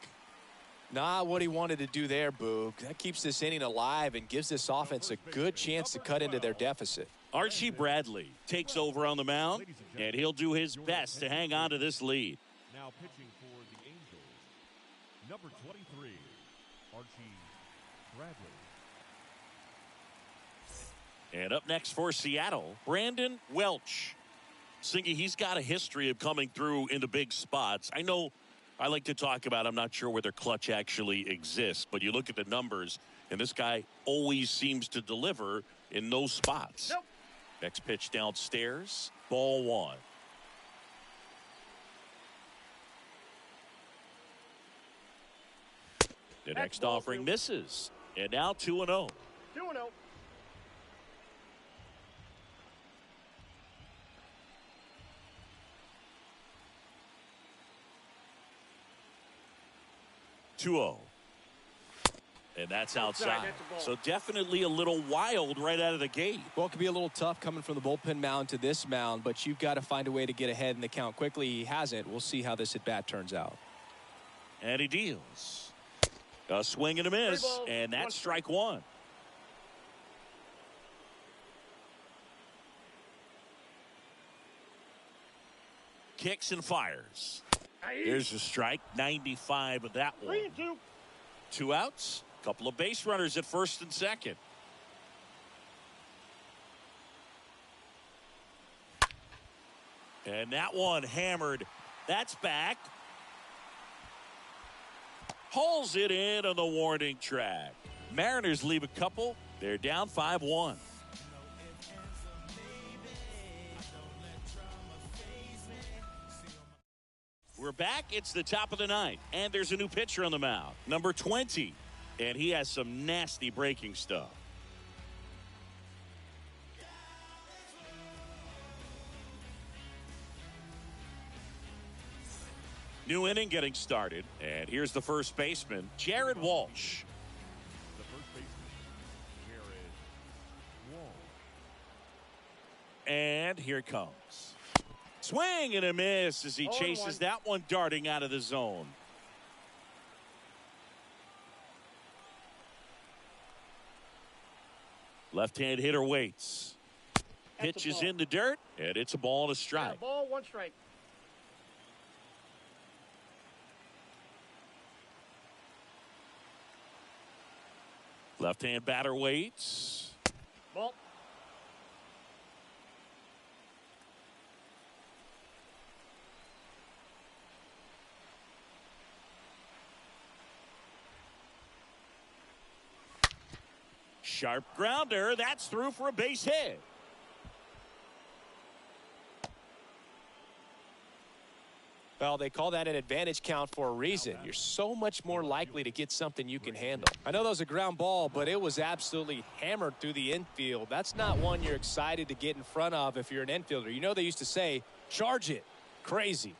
Not what he wanted to do there, Boog. That keeps this inning alive and gives this offense a good chance to cut into their deficit. Archie Bradley takes over on the mound, and he'll do his best to hang on to this lead. Now pitching for the Angels, number 23, Archie Bradley. And up next for Seattle, Brandon Welch. Singy, he's got a history of coming through in the big spots. I know I like to talk about, I'm not sure whether clutch actually exists, but you look at the numbers, and this guy always seems to deliver in those spots. Nope. Next pitch downstairs, ball 1. The next ball offering 2. misses, and now 2-0. 2-0. And that's Outside, outside. that's a ball. So definitely a little wild right out of the gate. Well, it could be a little tough coming from the bullpen mound to this mound, but you've got to find a way to get ahead in the count quickly. He hasn't. We'll see how this at-bat turns out. And he deals. A swing and a miss, 3 balls, and 1 that's strike 1. Kicks and fires. Here's a strike, 95 of that one. 3-2. 2 outs, couple of base runners at first and second. And that one hammered. That's back. Hauls it in on the warning track. Mariners leave a couple. They're down 5-1. We're back. It's the top of the ninth, and there's a new pitcher on the mound, number 20, and he has some nasty breaking stuff. New inning getting started, and here's the first baseman, Jared Walsh. The first baseman, Jared Walsh. And here it comes. Swing and a miss as he 0-1. chases that one darting out of the zone. Left-hand hitter waits. That's a Pitch is ball. in the dirt, and it's a ball and a strike. Yeah, ball, 1 strike. Left-hand batter waits. Ball. Sharp grounder. That's through for a base hit. Well, they call that an advantage count for a reason. You're so much more likely to get something you can handle. I know that was a ground ball, but it was absolutely hammered through the infield. That's not one you're excited to get in front of if you're an infielder. You know they used to say, charge it. Crazy.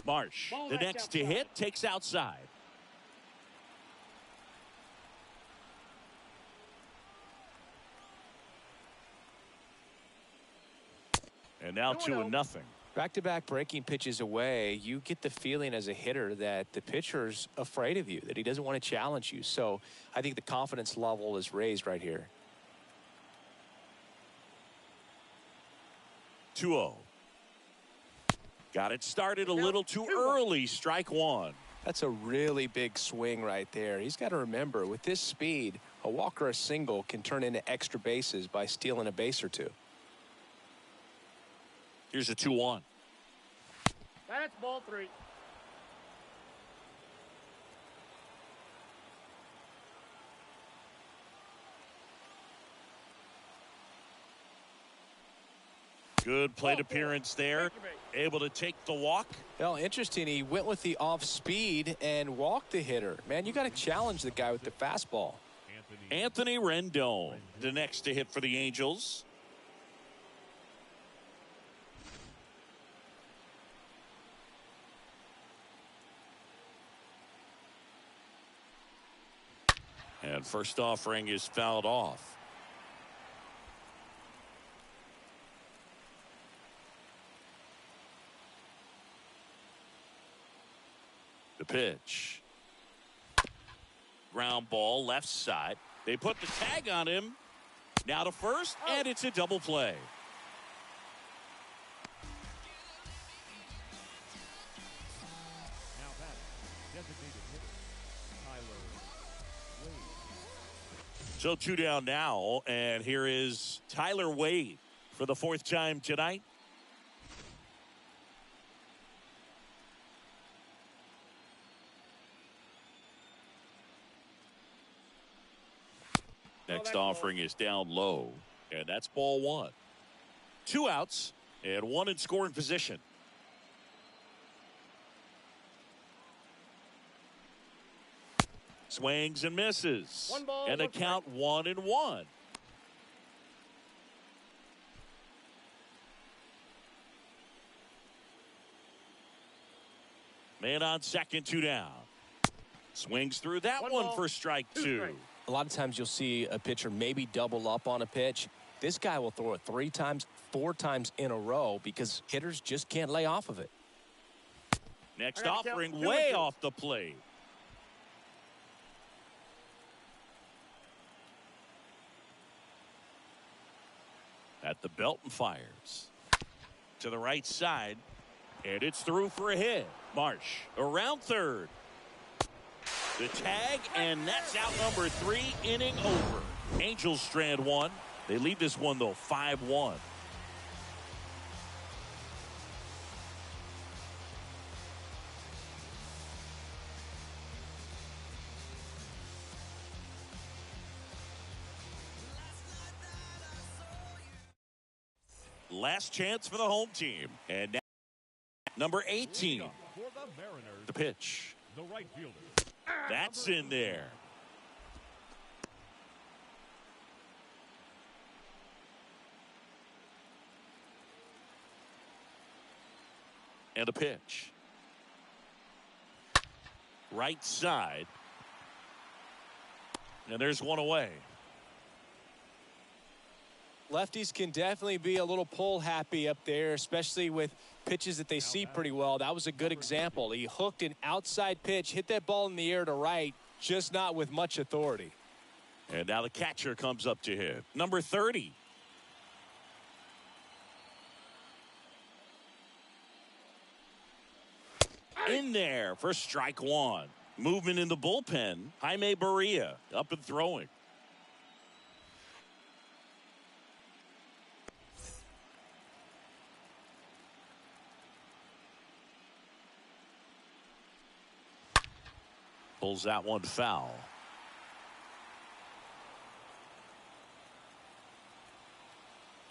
Marsh, Ball the right next to outside. hit, takes outside. And now 2-0. 2-0. Back-to-back breaking pitches away, you get the feeling as a hitter that the pitcher's afraid of you, that he doesn't want to challenge you. So I think the confidence level is raised right here. 2-0. Got it started a little too early. Strike one. That's a really big swing right there. He's got to remember, with this speed, a walk or a single can turn into extra bases by stealing a base or two. Here's a 2-1. That's ball 3. Good plate appearance there. Able to take the walk. Well, interesting. He went with the off speed and walked the hitter. Man, you got to challenge the guy with the fastball. Anthony Rendon, the next to hit for the Angels. And first offering is fouled off. The pitch. Ground ball left side. They put the tag on him. Now to first, and it's a double play. Now batting, designated hitter, Tyler Wade. So 2 down now, and here is Tyler Wade for the 4th time tonight. Next offering is down low, and that's ball 1. 2 outs and 1 in scoring position. Swings and misses. 1 ball, and 1 a count 1-1. Man on second, 2 down. Swings through that 1 one ball, for strike 2. 2 strikes. A lot of times you'll see a pitcher maybe double up on a pitch. This guy will throw it 3 times, 4 times in a row because hitters just can't lay off of it. Next I gotta offering count 2 way and 2. off the plate. At the belt and fires. To the right side. And it's through for a hit. Marsh around third. The tag, and that's out number 3, inning over. Angels strand 1. They lead this one, though, 5-1. Last chance for the home team. And now, number 18. For the Mariners, The pitch. the right fielder. That's in there. And a pitch. Right side. And there's one away. Lefties can definitely be a little pull happy up there, especially with pitches that they see pretty well. That was a good example. He hooked an outside pitch, hit that ball in the air to right, just not with much authority. And now the catcher comes up to hit. Number 30. In there for strike 1. Movement in the bullpen. Jaime Barria up and throwing. Pulls that one foul.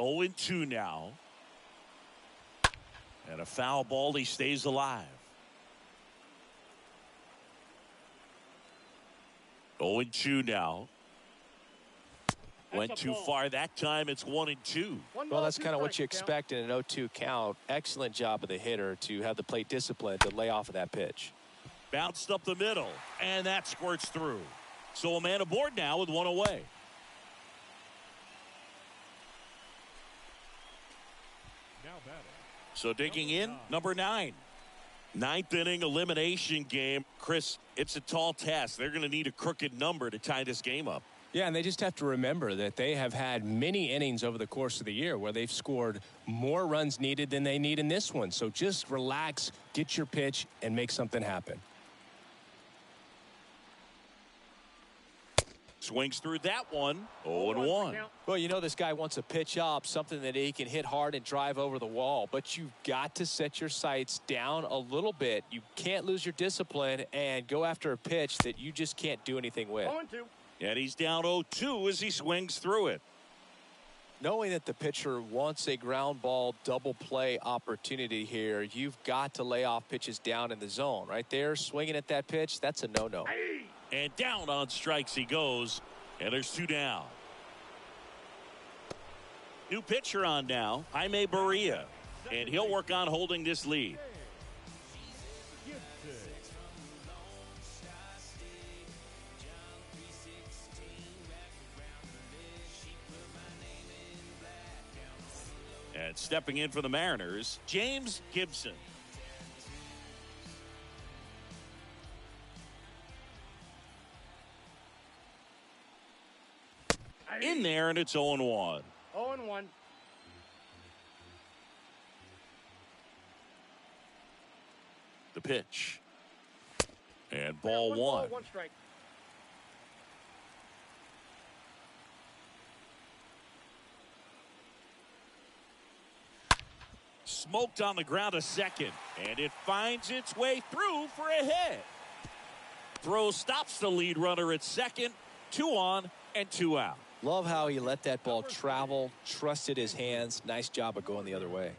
Oh, 0-2 now. And a foul ball. He stays alive. 0-2 now. Went too far that time. It's 1-2. Well, that's kind of what you expect in an 0-2 count. Excellent job of the hitter to have the plate discipline to lay off of that pitch. Bounced up the middle, and that squirts through. So a man aboard now with 1 away. Now batting, So digging in, number 9. Ninth inning elimination game. Chris, it's a tall task. They're going to need a crooked number to tie this game up. Yeah, and they just have to remember that they have had many innings over the course of the year where they've scored more runs needed than they need in this one. So just relax, get your pitch, and make something happen. Swings through that one. 0-1. Well, you know this guy wants a pitch up, something that he can hit hard and drive over the wall. But you've got to set your sights down a little bit. You can't lose your discipline and go after a pitch that you just can't do anything with. 0-2. And he's down 0-2 as he swings through it. Knowing that the pitcher wants a ground ball double play opportunity here, you've got to lay off pitches down in the zone. Right there, swinging at that pitch, that's a no-no. And down on strikes he goes. And there's 2 down. New pitcher on now, Mlb SEA. And he'll work on holding this lead. And stepping in for the Mariners, James Gibson. In there, and it's 0-1. 0-1. The pitch. And ball One one. ball, 1 strike. Smoked on the ground a second. And it finds its way through for a hit. Throw stops the lead runner at second. 2 on and 2 out. Love how he let that ball travel, trusted his hands. Nice job of going the other way.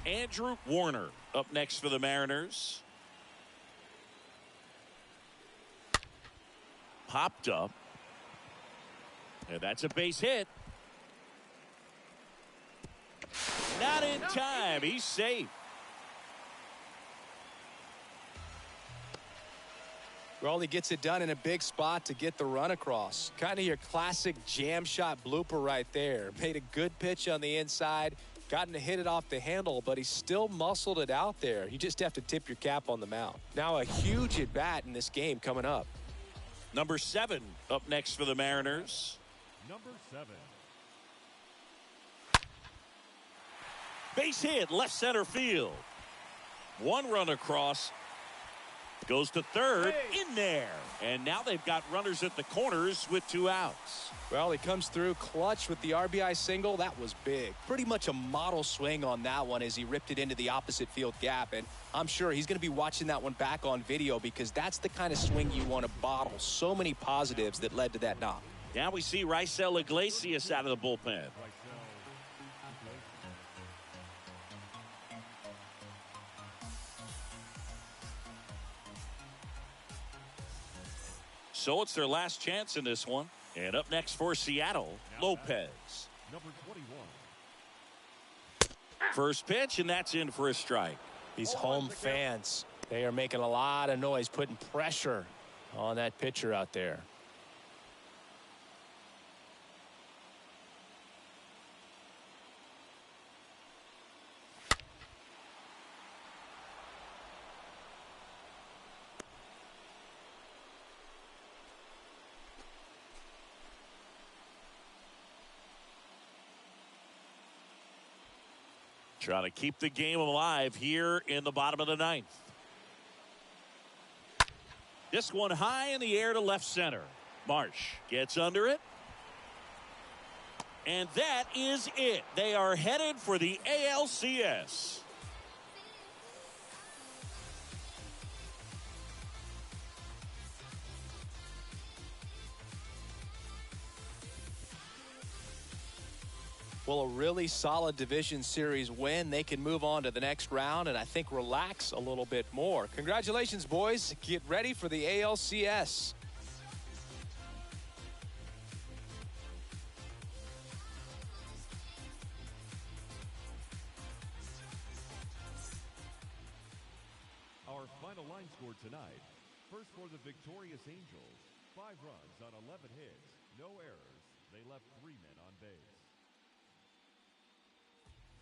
Andrew Warner up next for the Mariners. Popped up. And that's a base hit. Not in time. He's safe. Well, he gets it done in a big spot to get the run across. Kind of your classic jam shot blooper right there. Made a good pitch on the inside. Gotten to hit it off the handle, but he still muscled it out there. You just have to tip your cap on the mound. Now a huge at bat in this game coming up. Number 7 up next for the Mariners. Number 7. Base hit, left center field. 1 run across. Goes to third, in there. And now they've got runners at the corners with 2 outs. Well, he comes through clutch with the RBI single. That was big. Pretty much a model swing on that one as he ripped it into the opposite field gap. And I'm sure he's going to be watching that one back on video because that's the kind of swing you want to bottle. So many positives that led to that knock. Now we see Raisel Iglesias out of the bullpen. So it's their last chance in this one. And up next for Seattle, Lopez. Number 21. First pitch, and that's in for a strike. These home fans, they are making a lot of noise, putting pressure on that pitcher out there. Trying to keep the game alive here in the bottom of the 9th. This one high in the air to left center. Marsh gets under it. And that is it. They are headed for the ALCS. Well, a really solid division series win. They can move on to the next round and I think relax a little bit more. Congratulations, boys. Get ready for the ALCS. Our final line score tonight. First for the victorious Angels, 5 runs on 11 hits. No errors. They left 3 men on base.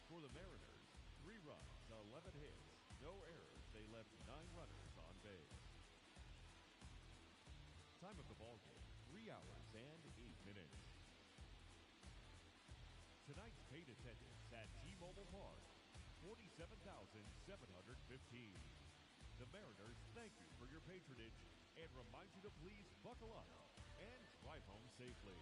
For the Mariners, 3 runs, 11 hits, no errors. They left 9 runners on base. Time of the ball game, 3 hours and 8 minutes. Tonight's paid attendance at T-Mobile Park, 47,715. The Mariners thank you for your patronage and remind you to please buckle up and drive home safely.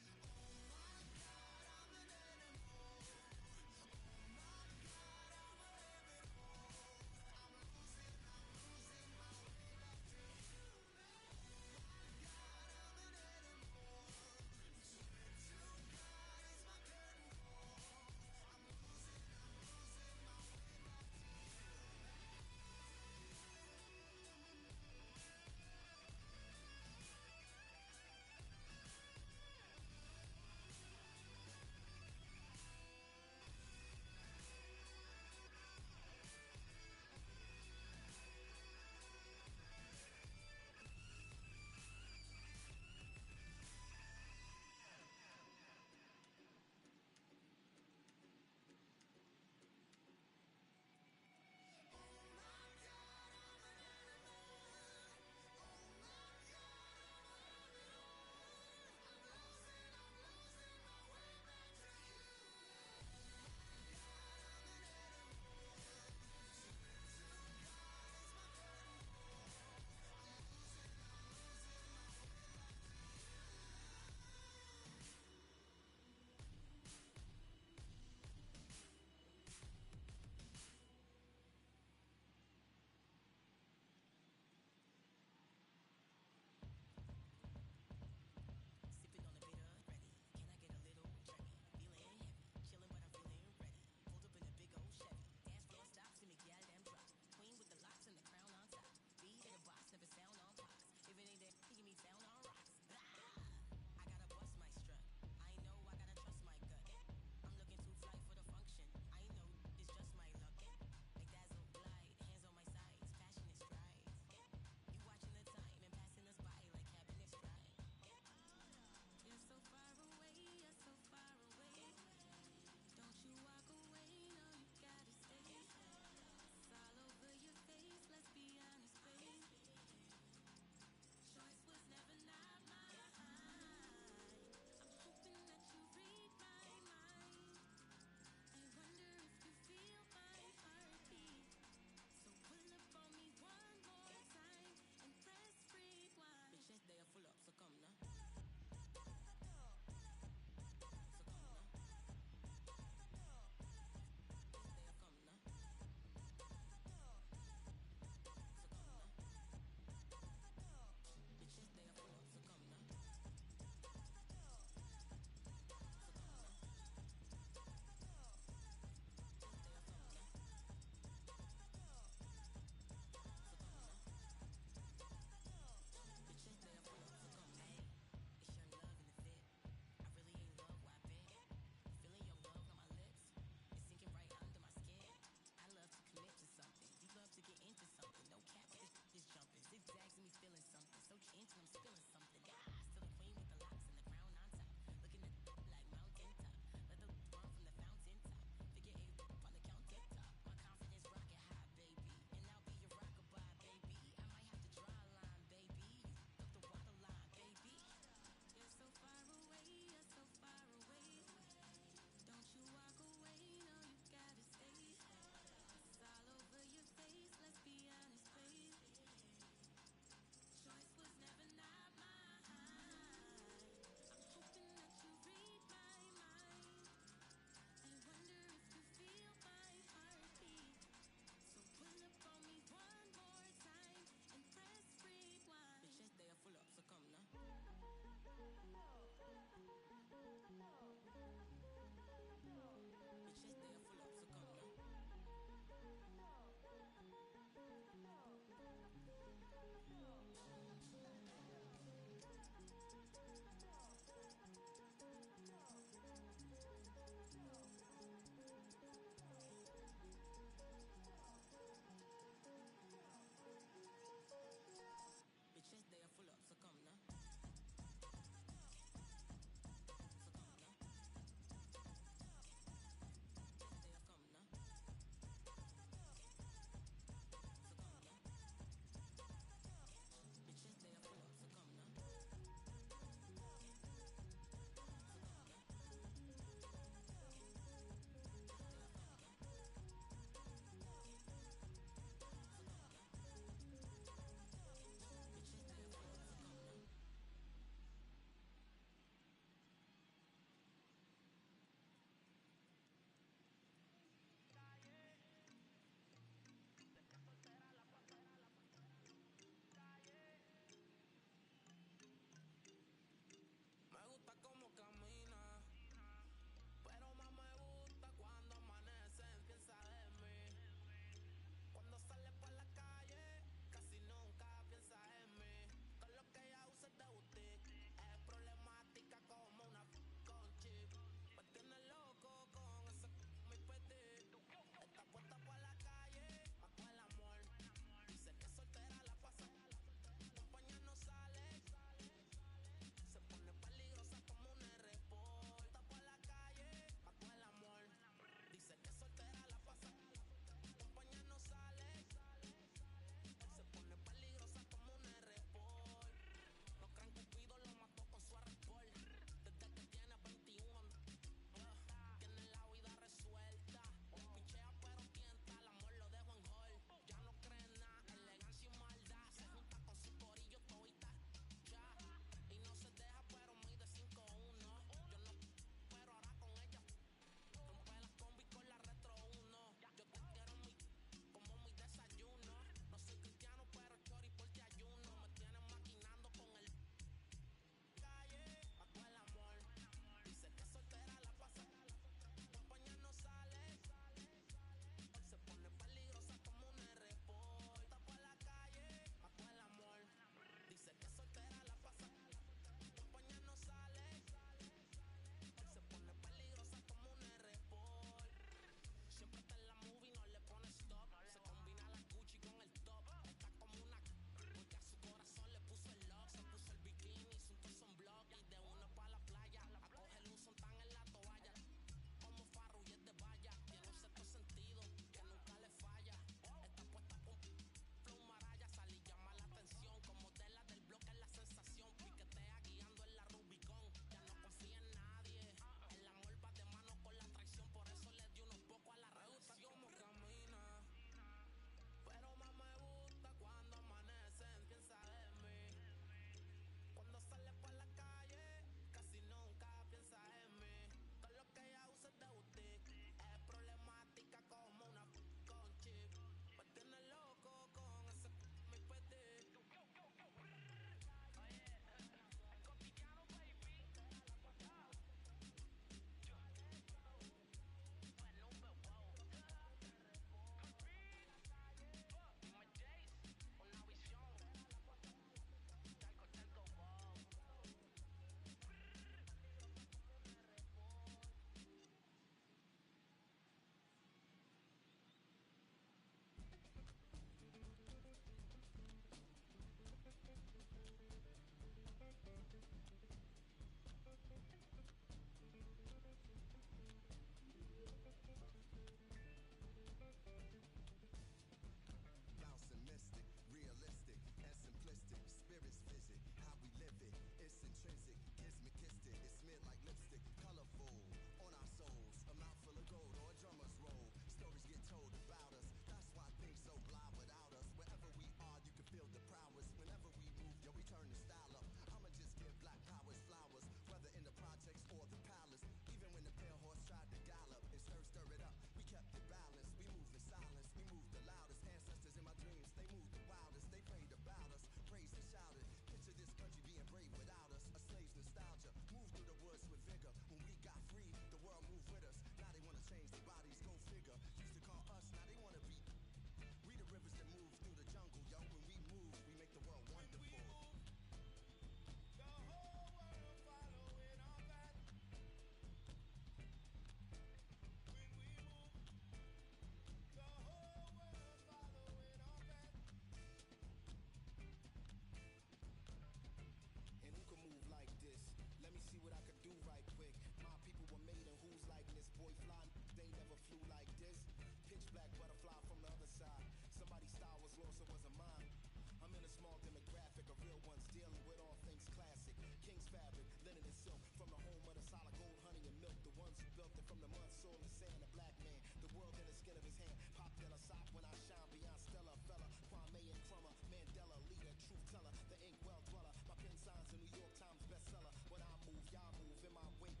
fabric of real ones dealing with all things classic. King's fabric, linen and silk, from the home of the solid gold, honey and milk. The ones who built it from the mud, soil and sand. A black man, the world in the skin of his hand. Pop Della Sop when I shine beyond Stella. Fella, Kwame and Crummer, Mandela, leader, truth teller, the ink well dweller. My pen signs a New York Times bestseller. When I move, y'all move in my wake.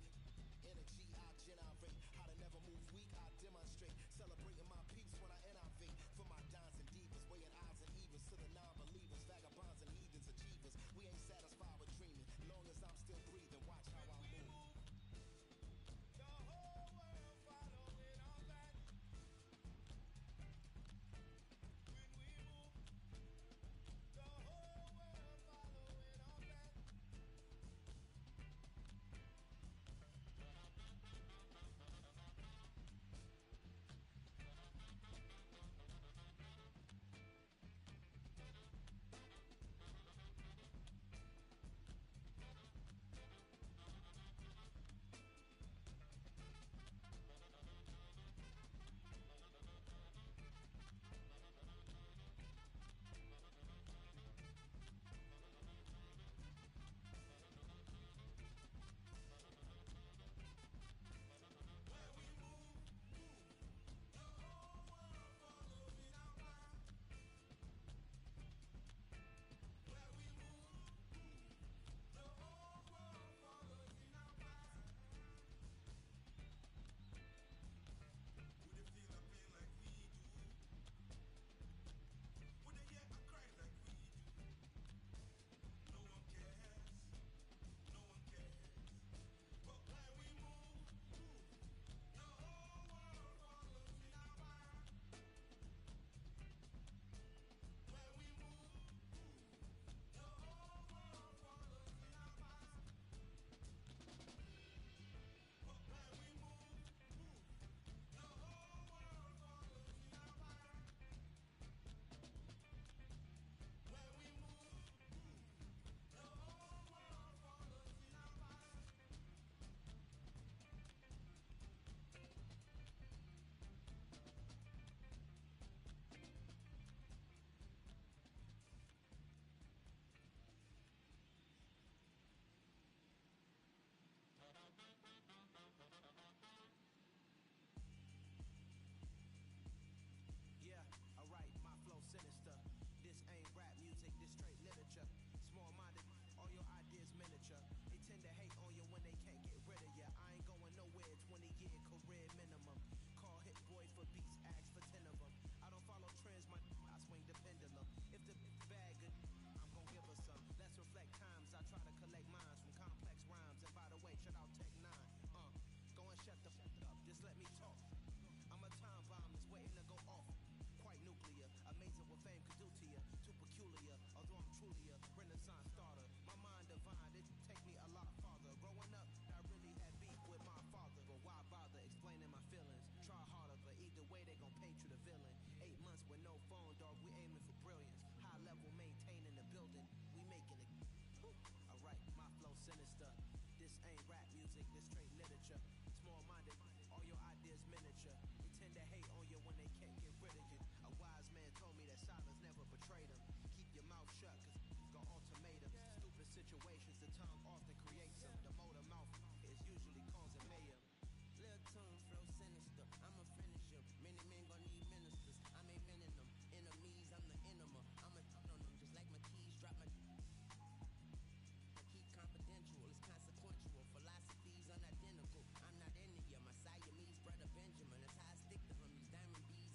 Energy, I generate. How to never move weak, I demonstrate. Celebrating my peeps when I innovate. For my dons and divas, weighing odds and evens to the non-believers, vagabonds and heathens, achievers. We ain't satisfied with dreaming. Long as I'm still breathing, watch how I move. The whole world following our back. When we move, the whole world following our back. Yeah, alright, my flow sinister. This ain't rap music, this straight literature. Small-minded, all your ideas miniature. They tend to hate on you when they can't get rid of you. I ain't going nowhere, 20-year career minimum. Call hit boy for beats, ask for 10 of them. I don't follow trends, I swing the pendulum. If the bag good, I'm gon' give her some. Let's reflect times, I try to collect minds from complex rhymes. And by the way, shout out Tech 9. Go and shut the up, just let me talk. I'm a time bomb that's waiting to go off. Quite nuclear, amazing what fame could do to you. Too peculiar, although I'm truly a renaissance starter. My mind divine, it take me a lot farther. Growing up, I really had beef with my father. But why bother explaining my feelings? Try harder, but either way they gon' paint you the villain. 8 months with no phone, dog, we aiming for brilliance. High level maintaining the building, we making it. Alright, my flow sinister. This ain't rap music, this straight literature. Small-minded, all your ideas miniature. They tend to hate on you when they can't get rid of you. A wise man told me that silence never betrayed him. Keep your mouth shut, cause got ultimatums. Stupid situations, the tongue often creates them. The motor mouth is usually causing mayhem. Lil' tune, flow sinister, I'ma finish him. Many men gon' need ministers, I'm aiming them. Enemies, I'm the enema, I'ma on them. Just like my keys, drop my keep confidential, it's consequential. Philosophies unidentical, I'm not into you. My Siamese brother Benjamin, that's how I stick to him. These diamond bees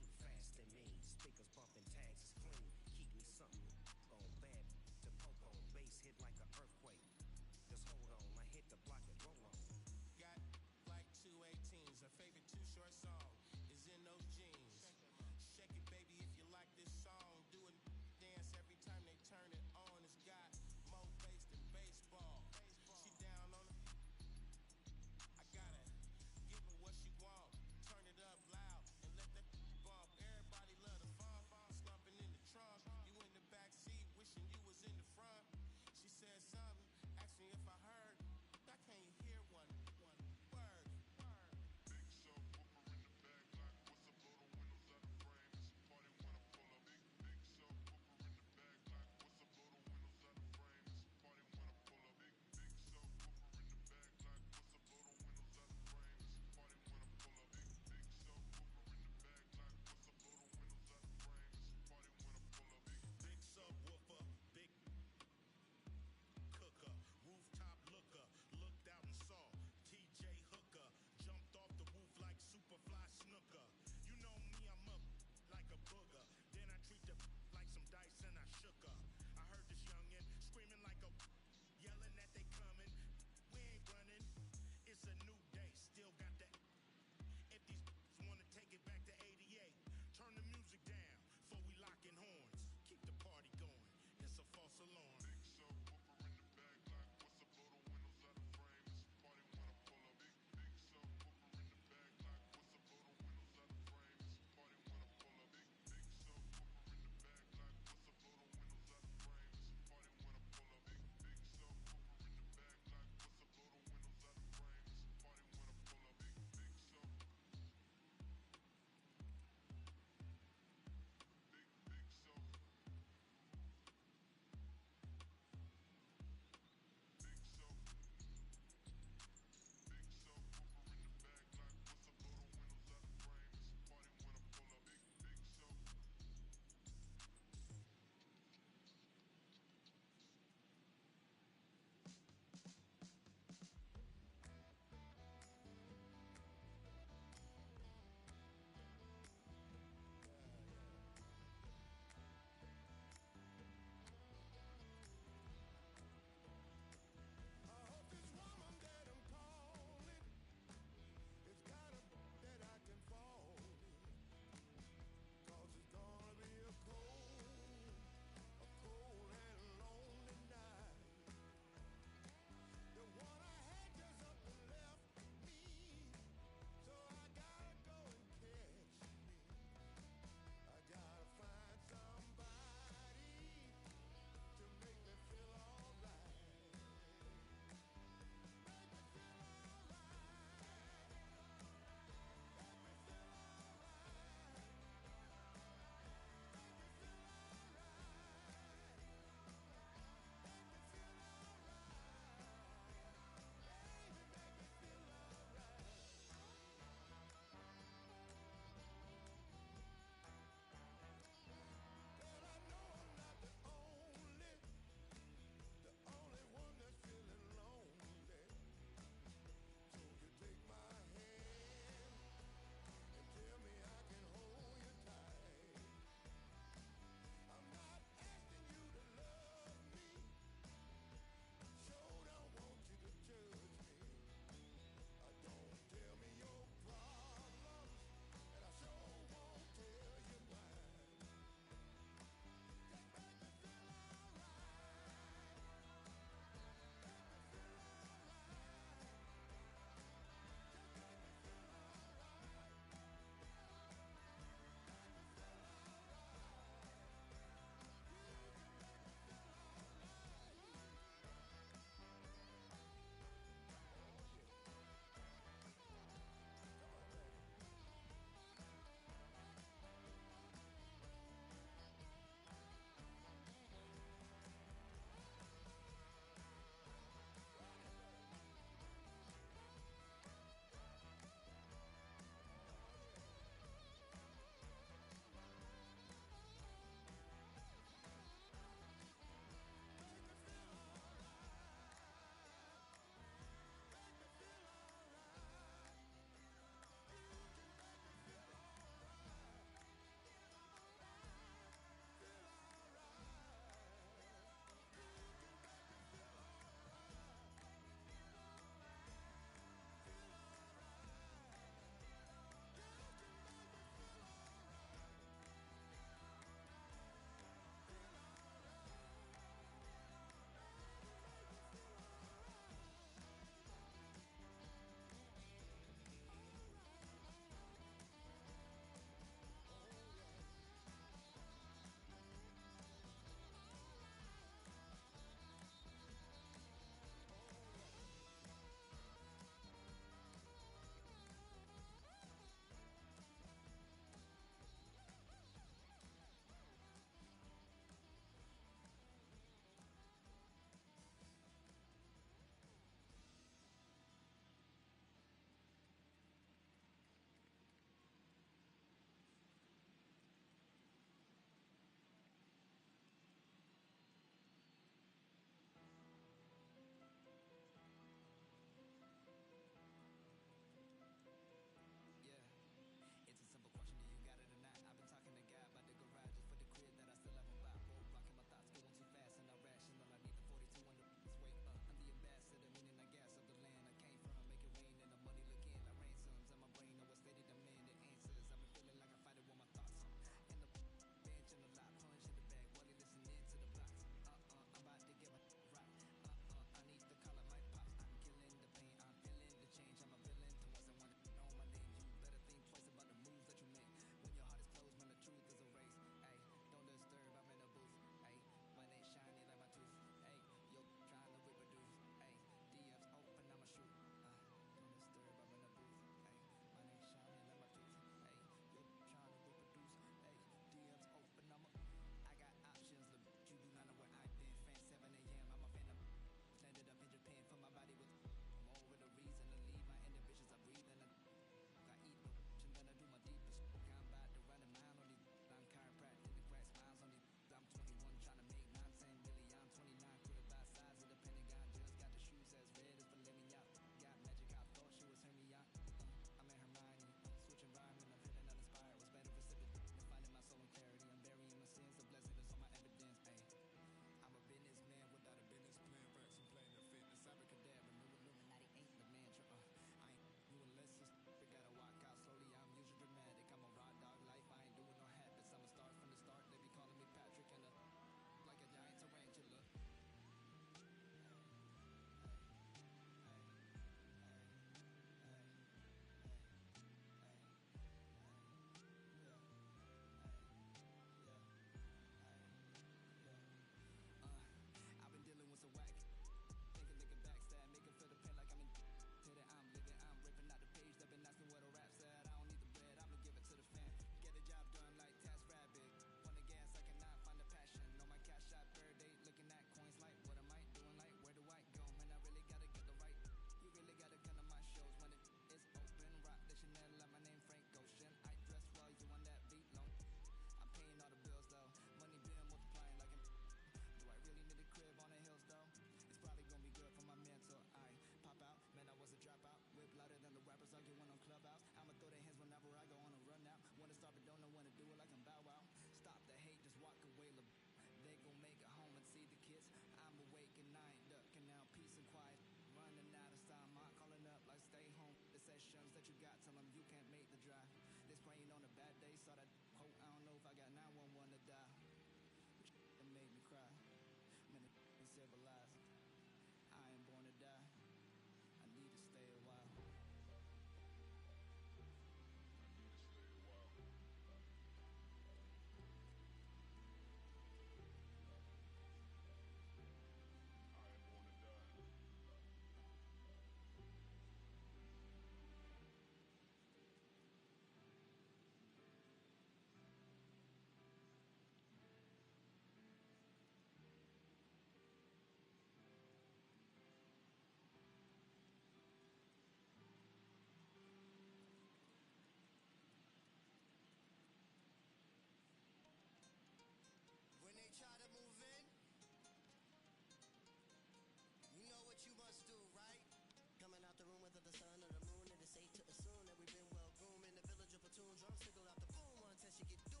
tune, drums tickle off the boom, one test, you get doom.